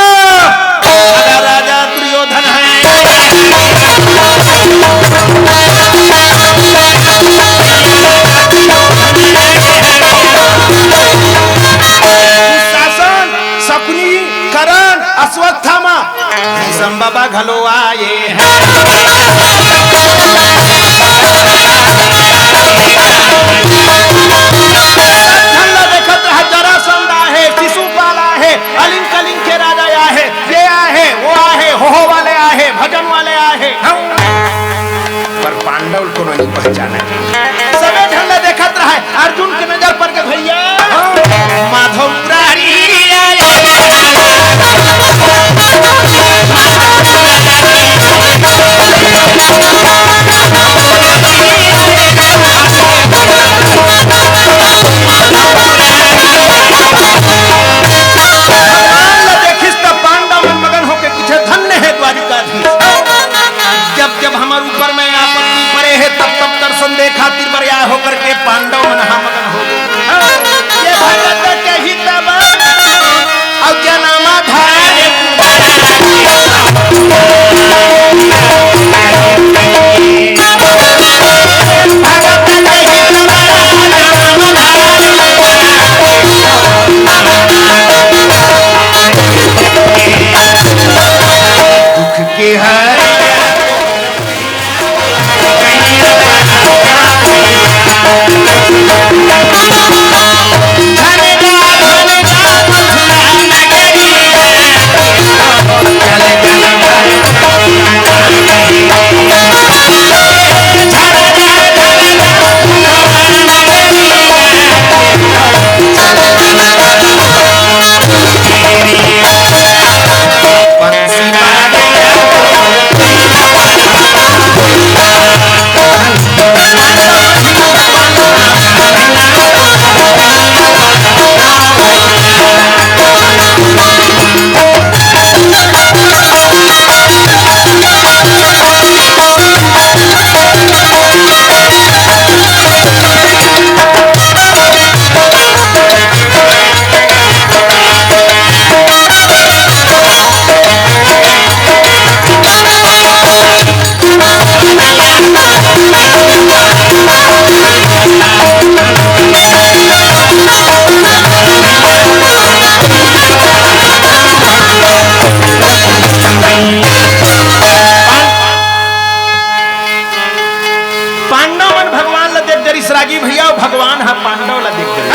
राजा दुर्योधन है। शासन शकुनी करण अश्वत्थामा भीष्म बाबा घलो आए हैं। अलिंग कलिंग के राजा आए, ये आए, वो आए, हो वाले आए, भजन वाले आए, पर पांडव को नहीं पहचाना। सबे ढंगा देखत रहा है, अर्जुन के नजर पर के भैया माधव मुरारी जब हमारे ऊपर में आपत्ति पड़े है, तब तब दर्शन दे खातिर बरिया होकर के पांडव मनहा मगन हो गए। ये भगत के ही तब और क्या नामा धारे दुख के हर भगवान हा पांडव ला देख डरी,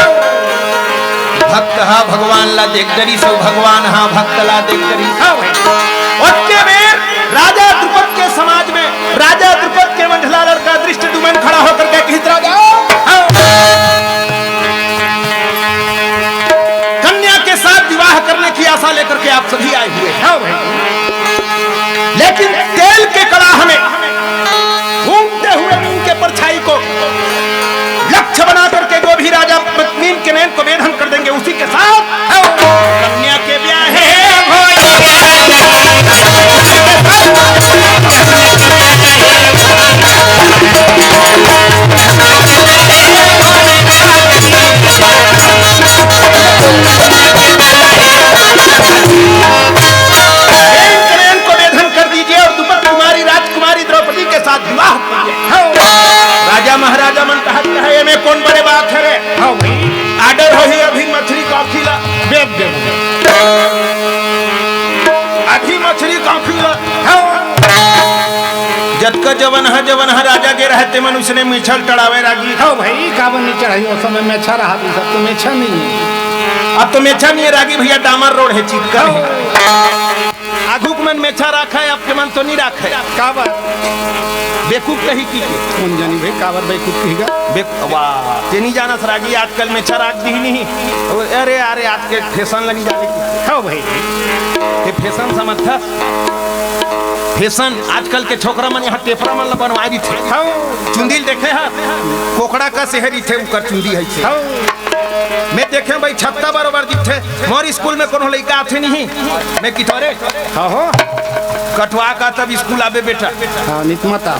भक्त हा भगवान ला देख डरी, सो भगवान हा भक्त ला देख डरी। उसके बेर राजा द्रुपद के समाज में राजा द्रुपद के मंझला लड़का दृष्टद्युम्न खड़ा होकर के कहत राजा कन्या के साथ विवाह करने की आशा लेकर के आप सभी आए हुए हैं, लेकिन तेल के कड़ाह में घूमते हुए उनके परछाई को लक्ष्य बना करके जो भी राजा मीन के नैन को बेदहन कर देंगे, उसी के साथ कन्या के ब्याह है। जतका जवन है राजा के रहते मनुष्य ने मिछल टड़ावे रागी। हाँ भाई कावन नहीं चढ़ाई उस समय में अच्छा रहा तू सब तो मेछा नहीं है। अब तो मेछा नहीं है रागी भैया, डामर रोड है, चिक्का है। आगुक मन मेछा रखा है, आपके मन तो नहीं रखा है। कावर बेकूफ कही की कौन जानी भाई कावर बेकूफ कहेगा। वाह ते नहीं जाना रागी, आजकल मेछा राख दी नहीं। अरे अरे आज के फैशन लगी जाने की। हाँ भाई ये फैशन समझ था, फैशन आजकल के छोकरा मन यहाँ टेपरा मन बनवाई थे। हाँ चुंदील देखे है, कोकड़ा का शहरी थे उनका चुंदी है छे। हाँ मैं देखे भाई छत्ता बरोबर दिखे मोर स्कूल में कोनो लड़का आथे नहीं, मैं कितोरे हाँ हो कटवा का तब स्कूल आबे बेटा। हाँ नितमता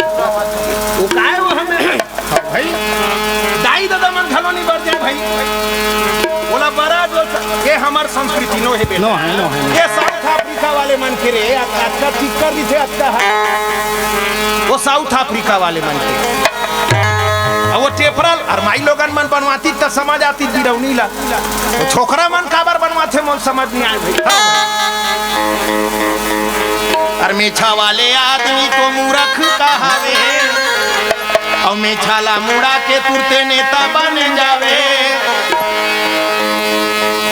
वो काहे वो हमें हाँ भाई दाई दादा मन घलो नहीं बढ़ जाए भाई। बोला बड़ा जो ये हमार संस्कृति नो है बेटा। नो है ये साउथ अफ्रीका वाले मन के रे अच्छा ठीक कर दी थे, अच्छा है वो साउथ अफ्रीका वाले मन के। अब वो टेपरल और माई लोगन मन बनवाती तो समझ आती बिरौनी ला, वो छोकरा मन काबर बनवाते मोल समझ नहीं आए भाई। और मेछा वाले आदमी तो मूर्ख कहावे, और मेछाला मुड़ा के तुरते नेता बन जावे।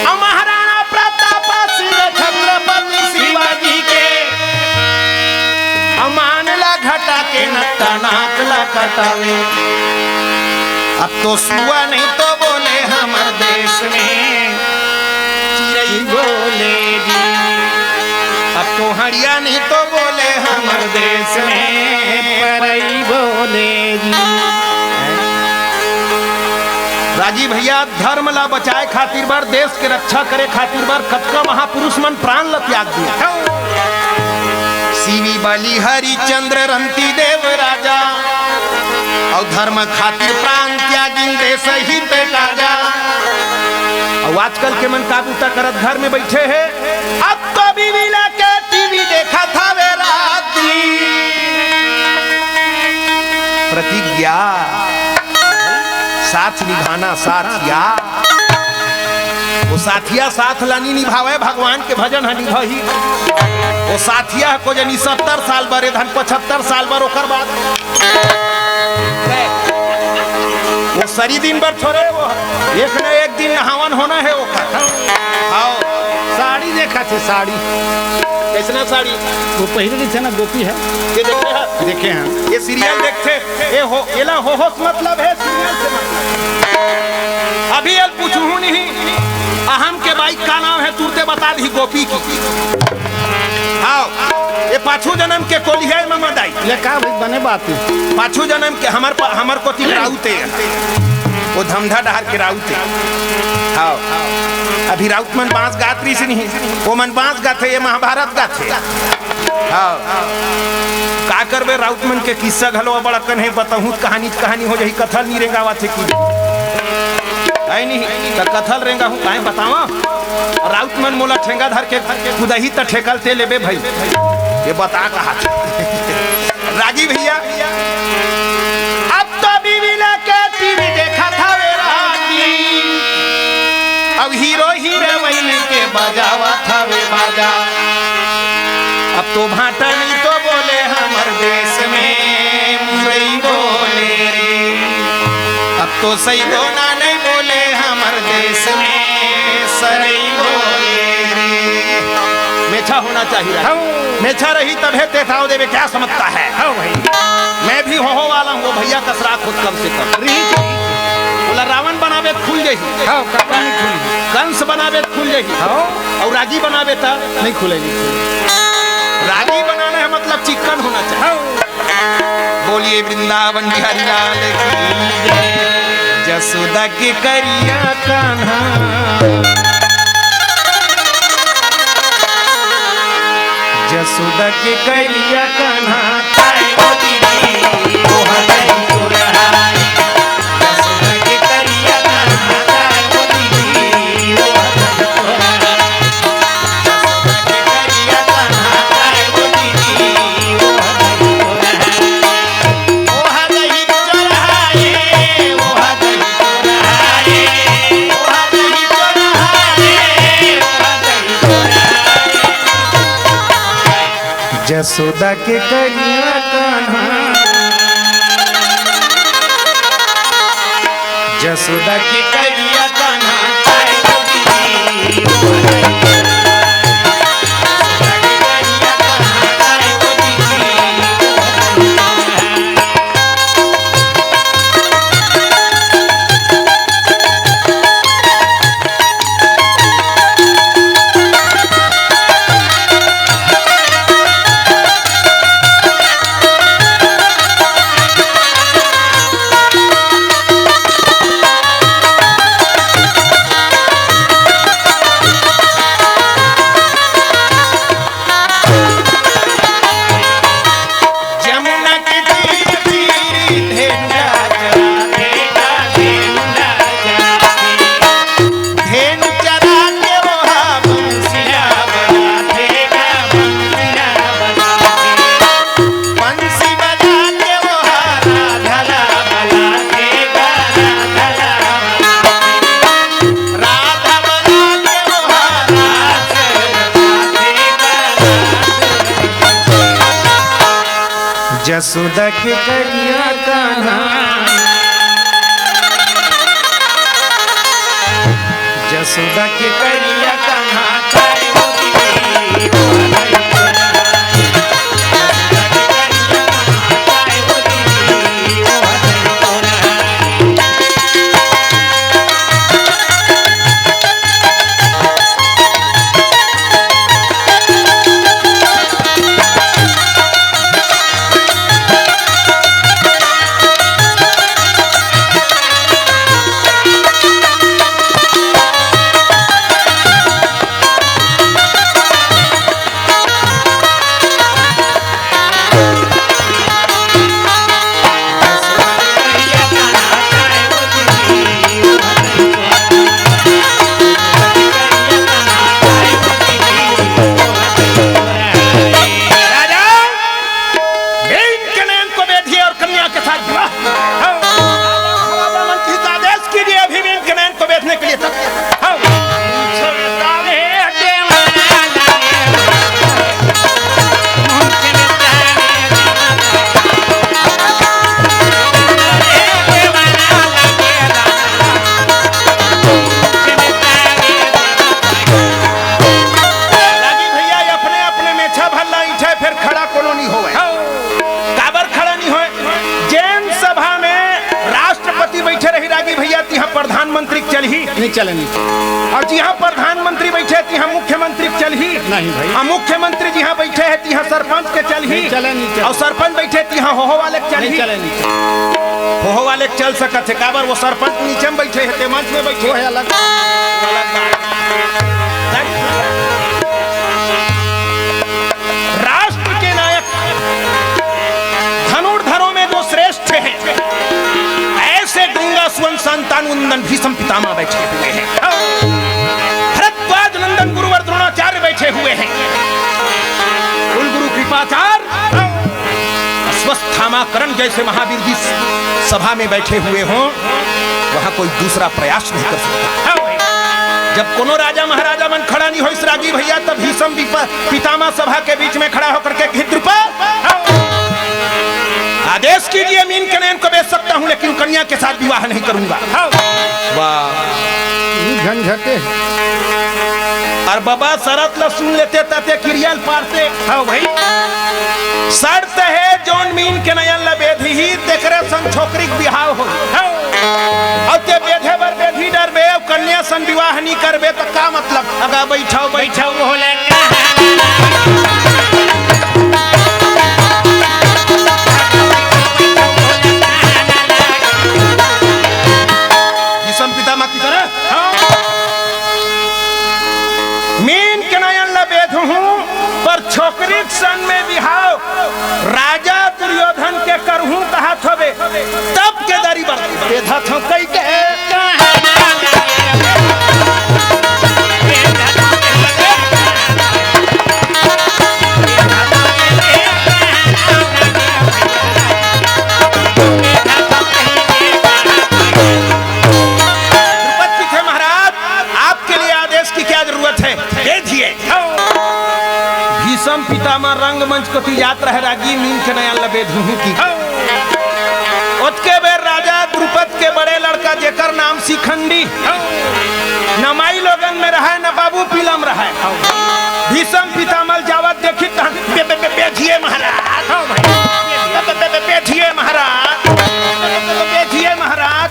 और महाराणा प्रताप सिंह छत्रपति शिवाजी के अमानला घटा के नत्ता नाकला कटावे। अब तो सुआ नहीं तो बोले हमार देश में चिड़ै बोले जी। अब तो हड़िया नहीं तो बोले हमार देश में परई बोले जी। राजी भैया धर्म ला बचाए खातिर बार, देश के रक्षा करे खातिर बार कतका महापुरुष मन प्राण ला त्याग दिया। सीवी बलि हरिचंद्र रंती देव राजा, और धर्म खातिर प्राण त्यागिन देश ही पे काजा। और आजकल के मन काबूता करत घर में बैठे हैं। अब तो बीवी लाके टीवी देखा था वे राती। प्रतिज्ञा साथ निभाना साथिया, वो साथिया साथ लानी निभावे भगवान के भजन है निभाही। वो साथिया को जनी 70 साल बरे धन 75 साल बर ओकर बाद वो सरी दिन भर छोड़े, वो एक न एक दिन नहावन होना है वो का। आओ साड़ी देखा थे साड़ी, कैसना साड़ी वो पहले थे ना गोपी है, ये देखे हैं ये सीरियल देखते ये हो एला हो मतलब है सीरियल से मतलब। अभी ये पूछूं नहीं अहम के बाइक का नाम है तुरते बता दी गोपी की। आओ ये पाछू जन्म के कोली है ममा दाई ले का भाई बने बात है। पाछू जन्म के हमार को तीन राउते वो धमधा डहार के राउते। आओ अभी राउत मन बांस गात्री से नहीं, वो मन बांस गाथे ये महाभारत गाथे। आओ का करबे राउत मन के किस्सा घलो बड़ा कन्हे बताऊं कहानी हो जाही कथल नहीं रेंगा वाथे की आई नहीं तो कथल रेंगा हूं काहे बतावा। राउत मन मोला ठेंगा धर के खुदही त ठेकल ते लेबे भाई ये बता कहा रागी भैया। अब तो बीवी लाके टीवी देखा था वे राती, अब हीरो हीरोइन के बजावा था वे बाजा। अब तो भाटा नहीं तो बोले हमार देश में मुरई बोले रे, अब तो सही गोना नहीं बोले हमार देश में सरई बोले रे। मेछा होना चाहिए, मेछा रही तब है तेथाओ देवे क्या समझता है। हाँ भाई मैं भी हो वाला हूँ भैया कसरा खुद कम से कम। बोला रावण बनावे खुल जाही, हाँ कपड़ा नहीं खुली, कंस बनावे खुल जाही, हाँ और रागी बनावे था नहीं खुलेगी। रागी बनाना है मतलब चिकन होना चाहिए। बोलिए वृंदावन बिहारी लाल की जय, जसोदा के करिया कान्हा, जसोदा के करिया कान्हा ताई होती दी वो हलाई तुरहाई। जसोदा के करिया कान्हा ताई होती दी वो हलाई तुरहाई। जसोदा के करिया कान्हा ताई होती दी वो हलाई तुरहाई। वो हलाई तुरहाई, वो हलाई तुरहाई, वो हलाई तुरहाई, वो हलाई तुरहाई। जसोदा के करिया कान्हा जसोदा के करिया कान्हा काय गोदी जसोदा के करिया कान्हा जसोदा के करिया कान्हा काय गोदी प्रधानमंत्री चल ही नहीं चलेंगे और जहाँ प्रधानमंत्री बैठे यहाँ मुख्यमंत्री चल ही नहीं भाई और मुख्यमंत्री जहाँ बैठे है यहाँ सरपंच के चल ही चले और सरपंच बैठे यहाँ हो वाले चल ही चले हो वाले चल सकते है काबर वो सरपंच नीचे में बैठे है मंच में बैठे है अलग राष्ट्र के नायक धनुर्धरों में जो श्रेष्ठ है ऐसे गंगा सुवन संतानुनंदन भीष्म पितामह बैठे हुए हैं भरद्वाज नंदन गुरुवर द्रोणाचार्य बैठे हुए हैं कुलगुरु कृपाचार्य अश्वत्थामाकरण जैसे महावीर जी सभा में बैठे हुए हों वहां कोई दूसरा प्रयास नहीं कर सकता। जब कोनो राजा महाराजा मन खड़ा नहीं हो इस रागी भैया तब भीष्म पितामह सभा के बीच में खड़ा होकर के आदेश कीजिए मीन के नयन को बेच सकता हूं लेकिन कन्या के साथ विवाह नहीं करूंगा। वाह झंझटे और बाबा शरत ल सुन लेते तते किरियल पारते हाँ भाई शर्त है जोन मीन के नयन ल बेधी ही तेकरे संग छोकरी के बिहाव हो और ते बेधे बर बेधी डरबे कन्या संग विवाह नहीं करबे तो का मतलब अगा बैठाओ बैठाओ होले पितामह की तरह मीन के नयन ल बेधू पर छोकरी सन में बिहाव राजा दुर्योधन के करहूं कहा थोबे तब के दरी बर बेधा थो कई के पितामह रंगमंच को याद रह रागी मीन के नया लबे धूहू की उसके बेर राजा द्रुपद के बड़े लड़का जेकर जेकर नाम शिखंडी न माई लोगन में रहा न बाबू पिलम रहा। भीषम पितामह जावत देखी बैठिए महाराज, बैठिए महाराज, बैठिए महाराज।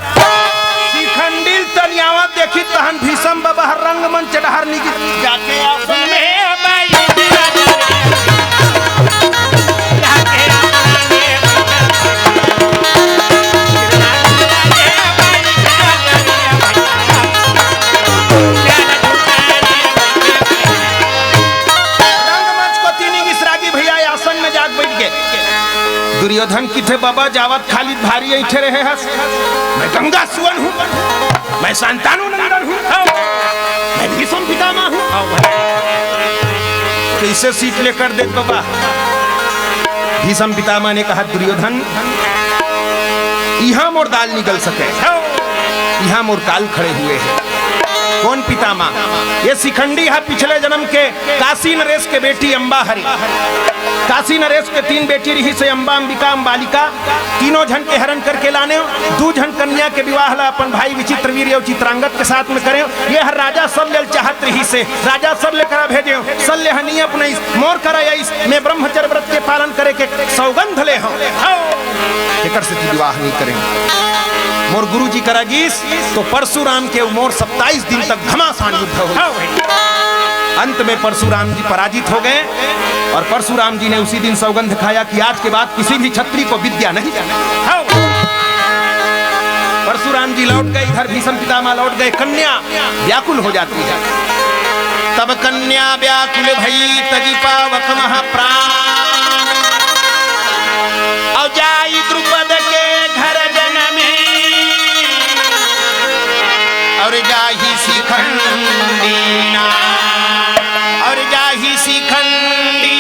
शिखंडी तनियावत देखी तहन भीषम बाबा रंगमंच चढ़ार निकल जाके आसन में दुर्योधन की थे बाबा जावत खालिद भारी ऐठे रहे हस। मैं गंगा सुवन हूँ, मैं संतानु नंदन हूँ, मैं भीष्म पितामह हूँ। कैसे सीट लेकर दे बाबा? भीष्म पितामह ने कहा दुर्योधन यहाँ मोर दाल निकल सके, यहाँ मोर काल खड़े हुए हैं। कौन पितामह? ये शिखंडी है पिछले जन्म के काशी नरेश के बेटी अंबा हरि। काशी नरेश के 3 बेटी रही से अंबा, अंबिका, अंबालिका। तीनों जन के हरण करके लाने, 2 जन कन्या के विवाह ला अपन भाई विचित्र वीर और चित्रांगद के साथ में करे। ये हर राजा सब ले चाहत रही से राजा सब ले करा भेजे सल्ले हनी अपने मोर करा मैं ब्रह्मचर्य व्रत के पालन करे के सौगंध ले हूं एकर से विवाह नहीं करेंगे। मोर गुरु जी करागीस तो परशुराम के मोर 27 दिन तक घमासान युद्ध हो। अंत में परशुराम जी पराजित हो गए और परशुराम जी ने उसी दिन सौगंध खाया कि आज के बाद किसी भी क्षत्रिय को विद्या नहीं जाना। परशुराम जी लौट गए, इधर भीष्म पितामह लौट गए। कन्या व्याकुल हो जाती है, तब कन्या व्याकुल भई तगी पावक महाप्राण और जाई द्रुपद के घर जनमे और जाही शिखंडी और जाही शिखंडी।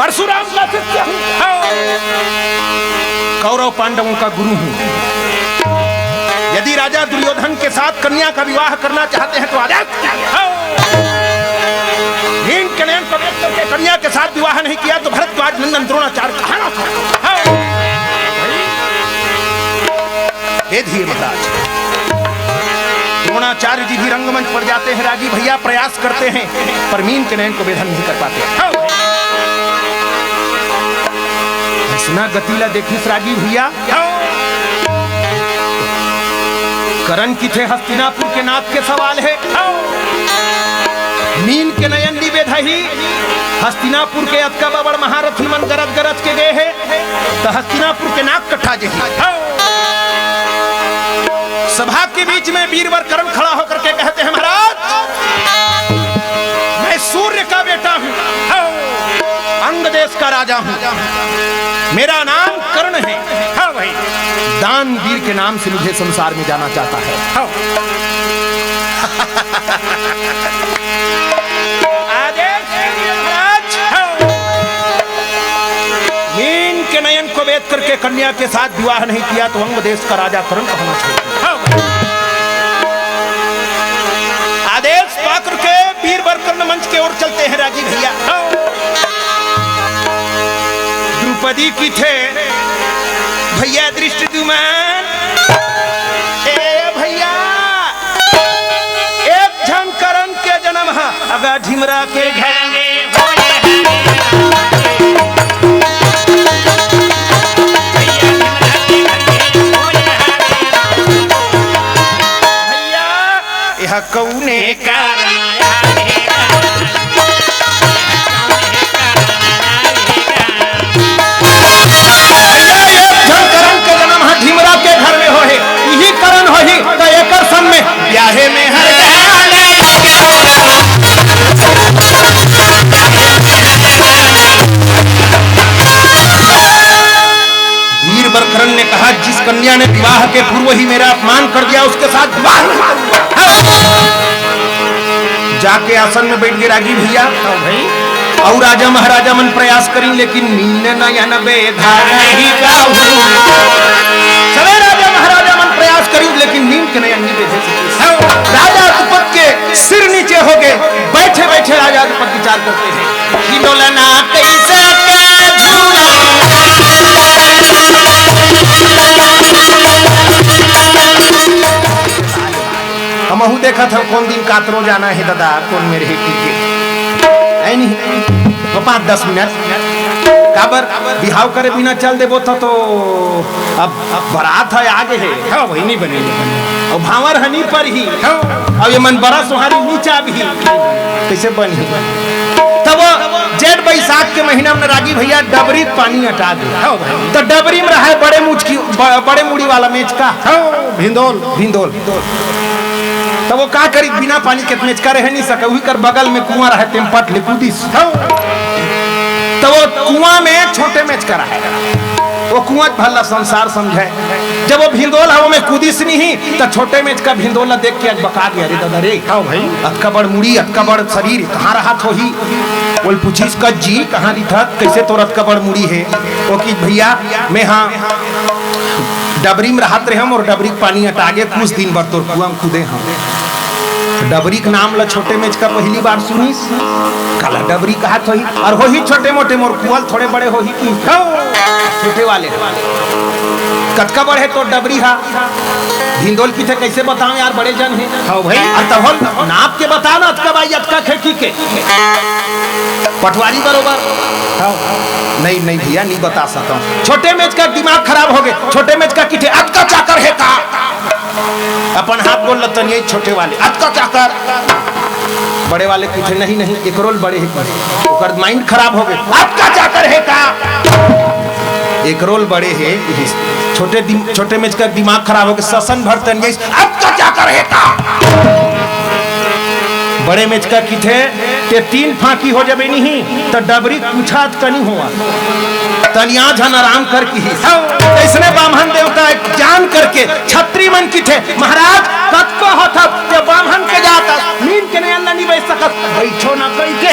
परशुराम का शिष्य हूं, कौरव पांडवों का गुरु हूं। यदि राजा दुर्योधन के साथ कन्या का विवाह करना चाहते हैं तो आजाद के कन्या के साथ विवाह नहीं किया तो भरद्वाज नंदन द्रोणाचार्य कहाना था। हे धीर महाराज, आचार्य जी भी रंगमंच पर जाते हैं, रागी भैया प्रयास करते हैं पर मीन के नयन को बेधन नहीं कर पाते। सुना गतीला देखिस रागी भैया, करण की थे हस्तिनापुर के नाथ के सवाल है। मीन के नयन निवेदही हस्तिनापुर के अतका बबड़ महारथी मन गरज गरज के गए हैं तो हस्तिनापुर के नाक कट्ठा जही। सभा के बीच में वीरवर करण खड़ा होकर के कहते हैं, महाराज मैं सूर्य का बेटा हूं, अंग देश का राजा हूं, मेरा नाम कर्ण है। हाँ भाई, दान वीर के नाम से मुझे संसार में जाना चाहता है। हाँ। मीन के नयन को वेद करके कन्या के साथ विवाह नहीं किया तो अंग देश का राजा करण कहना चाहिए। आदेश पाकर के वीरवर कर्ण मंच के ओर चलते हैं राजी भैया। द्रौपदी की थे भैया दृष्टि दुमान, ए भैया एक झन करण के जन्म है अगर झिमरा के घर में भैया यह कौने कारण करण हो ही तो एकर सन में ब्याहे में हर वीरवर करण ने कहा, जिस कन्या ने विवाह के पूर्व ही मेरा अपमान कर दिया उसके साथ विवाह जाके आसन में बैठ गए रागी भैया। और राजा महाराजा मन प्रयास करी लेकिन मीन नयन बेधा नहीं गाऊ। सवे राजा महाराजा मन प्रयास करी लेकिन मीन के नयन नहीं बेधे सके। राजा द्रुपद के सिर नीचे हो गए, बैठे बैठे राजा द्रुपद विचार करते हैं कि डोलना कैसे के झूला हमहू देखा था कौन दिन कातरो जाना है दादा, कौन मेरे हिट के नहीं 5-10 मिनट काबर बिहाव करे बिना चल देबो तो अब बारात है आगे है। हाँ वही नहीं बनेगी और भावर हनी पर ही। हाँ अब ये मन बड़ा सुहारी नीचा भी कैसे बनी। तब जेठ बैसाख के महीना में रागी भैया डबरी पानी हटा दे। हाँ तो डबरी में रहा बड़े मुछ की बड़े मुड़ी वाला मेच का। हाँ भिंदोल भिंदोल तो वो का करी बिना पानी के मेच का रह नहीं सके। वही कर बगल में कुआं रहे तेमपट लिकुदिस। तो वो कुआं में छोटे मेच का रहा वो कुआं भला संसार समझे। जब वो भिंदोल है वो में कुदिस नहीं तो छोटे मेच का भिंदोल देख के आज बका दिया रे दादा रे। हाँ भाई अतका बड़ मुड़ी अतका बड़ शरीर कहाँ रहा थो ही बोल पूछीस का जी कहाँ दिखा कैसे तो अतका बड़ मुड़ी है। वो की भैया मैं हाँ डबरी में रहते हम और डबरी पानी हटा के कुछ दिन भर तोर कुआं खुदे हम। डबरी के नाम ला छोटे मेच का पहली बार सुनीस काला डबरी कहा तो ही और हो ही छोटे मोटे मोर कुआल थोड़े बड़े हो ही की छोटे वाले कतका बड़े तो डबरी हा भिंदोल की थे कैसे बताऊं यार बड़े जन है। हाँ भाई तब नाप के बता ना अतका भाई अतका खेती के पटवारी बरोबर। नहीं नहीं भैया नहीं बता सकता हूँ। छोटे मेच का दिमाग खराब हो गए। छोटे मेच का किथे अतका चाकर है का अपन हाथ बोल लतन यही छोटे वाले अतका चाकर बड़े वाले किथे नहीं नहीं एक रोल बड़े है माइंड खराब हो गए। अतका चाकर है का एक रोल बड़े है छोटे मेच का दिमाग खराब हो गया ससन भरतन यही अतका चाकर है का बड़े मेच का किथे ते 3 फांकी हो जाबे नहीं तो डबरी पूछात कनी हुआ तनिया झन आराम कर की इसने ब्राह्मण देवता जान करके छत्री मन की थे महाराज कतको होता ते ब्राह्मण के जाता नींद के नहीं अल्लाह नहीं बैठ सकत बैठो ना कोई के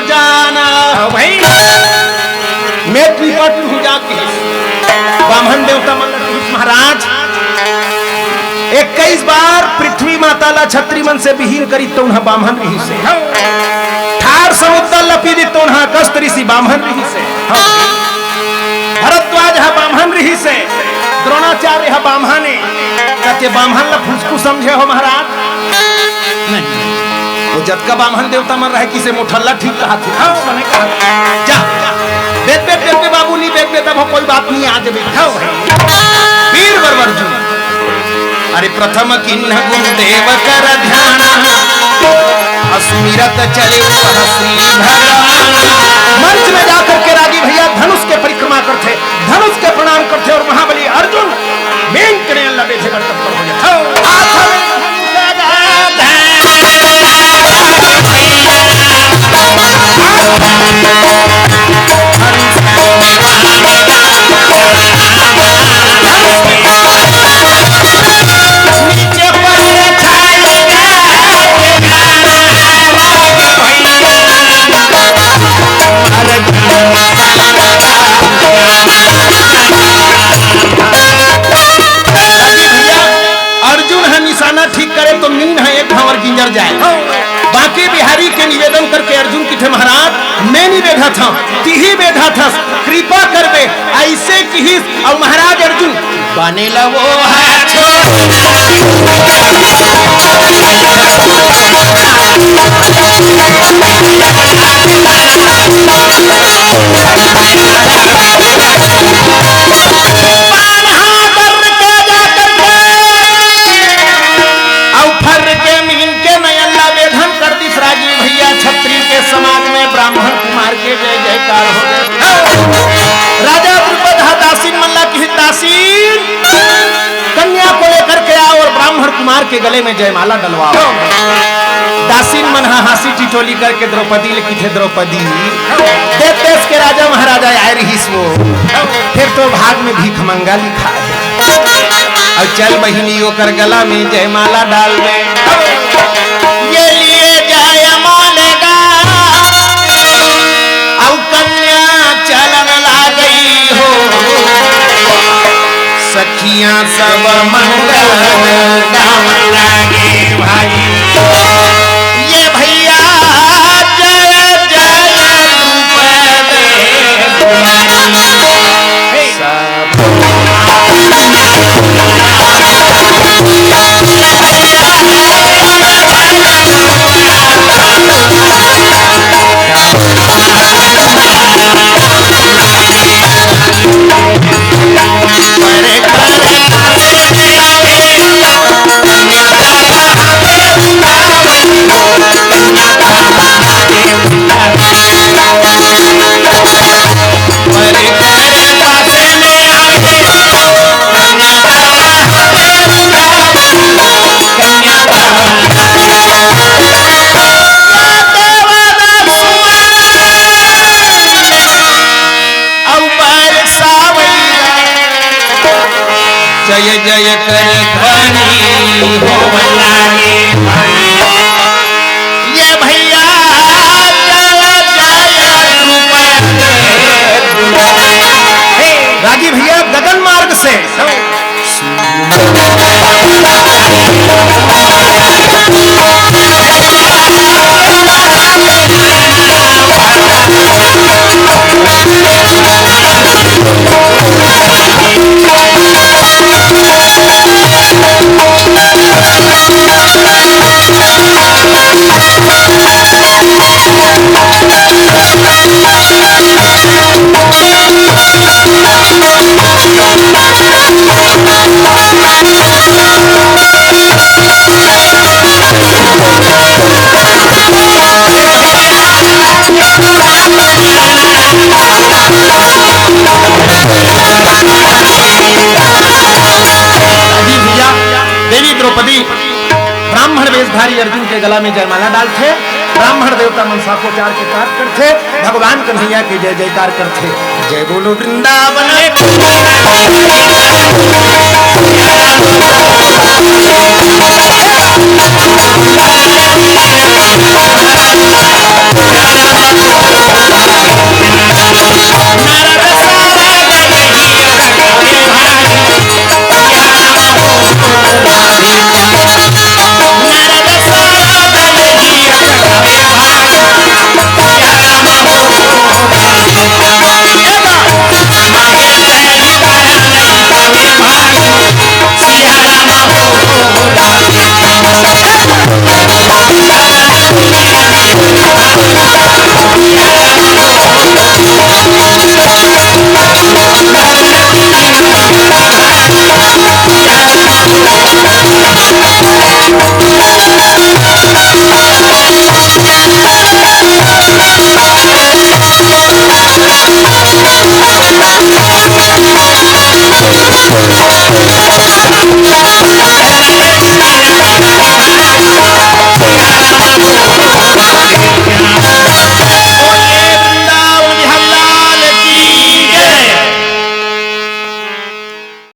जाना भाई मैं त्रिपट हूँ जाके ब्राह्मण देवता महाराज 21 बार पृथ्वी माता ला छत्री मन से विहीन करी तो उन्हें बामहन रही से ठार समुद्र लपीदी तो उन्हें कष्ट ऋषि बामहन रही से भरद्वाज है बामहन रही से द्रोणाचार्य है बामहने कहते बामहन ला फुसकू समझे हो महाराज नहीं वो जब का बामहन देवता मन रहे किसे मुठल्ला ठीक कहा थे मैंने कहा जा बेद बेद बाबू नहीं बेद बेद अब कोई बात नहीं आज बैठा वीर वर अर्जुन अरे प्रथम किन्ह गुण देव कर ध्यान अस्मिरत चले श्री भगवान मंच में जाकर के राजी भैया धनुष के परिक्रमा करते धनुष के प्रणाम करते और महाबली अर्जुन मेन करने अल्लाह बेटे पर तत्पर हो जाए ठीक करे तो मीन है एक भंवर गिंजर जाए बाकी बिहारी के निवेदन करके अर्जुन की थे महाराज मैं नहीं बैठा था तिही बैठा था कृपा कर दे ऐसे की और महाराज अर्जुन बने लगो समाज में ब्राह्मण कुमार के जय जयकार हो गए राजा द्रुपद दासीन मल्ला की दासीन कन्या को लेकर के आओ और ब्राह्मण कुमार के गले में जयमाला डलवाओ दासीन मन हासी टिटोली करके द्रौपदी लिखी थे द्रौपदी देश देश के राजा महाराजा आए रही वो फिर तो भाग में भीख मंगा लिखा है और चल बहिनी होकर गला में जयमाला डाल दे ये लिए जाय मालेगा और कन्या चलन ला गई हो सखियां सब मंगल गाम लागे भाई ये भैया जय जय जय जय कर ध्वनि हो लागे ये भैया जय जय राजी भैया गगन मार्ग से देवी द्रौपदी ब्राह्मण वेशधारी अर्जुन के गला में जयमाला डालते ब्राह्मण देवता मनसा को चार के पाठ करते भगवान कन्हैया के जय जयकार करते जय बोलो वृंदावन Thank you.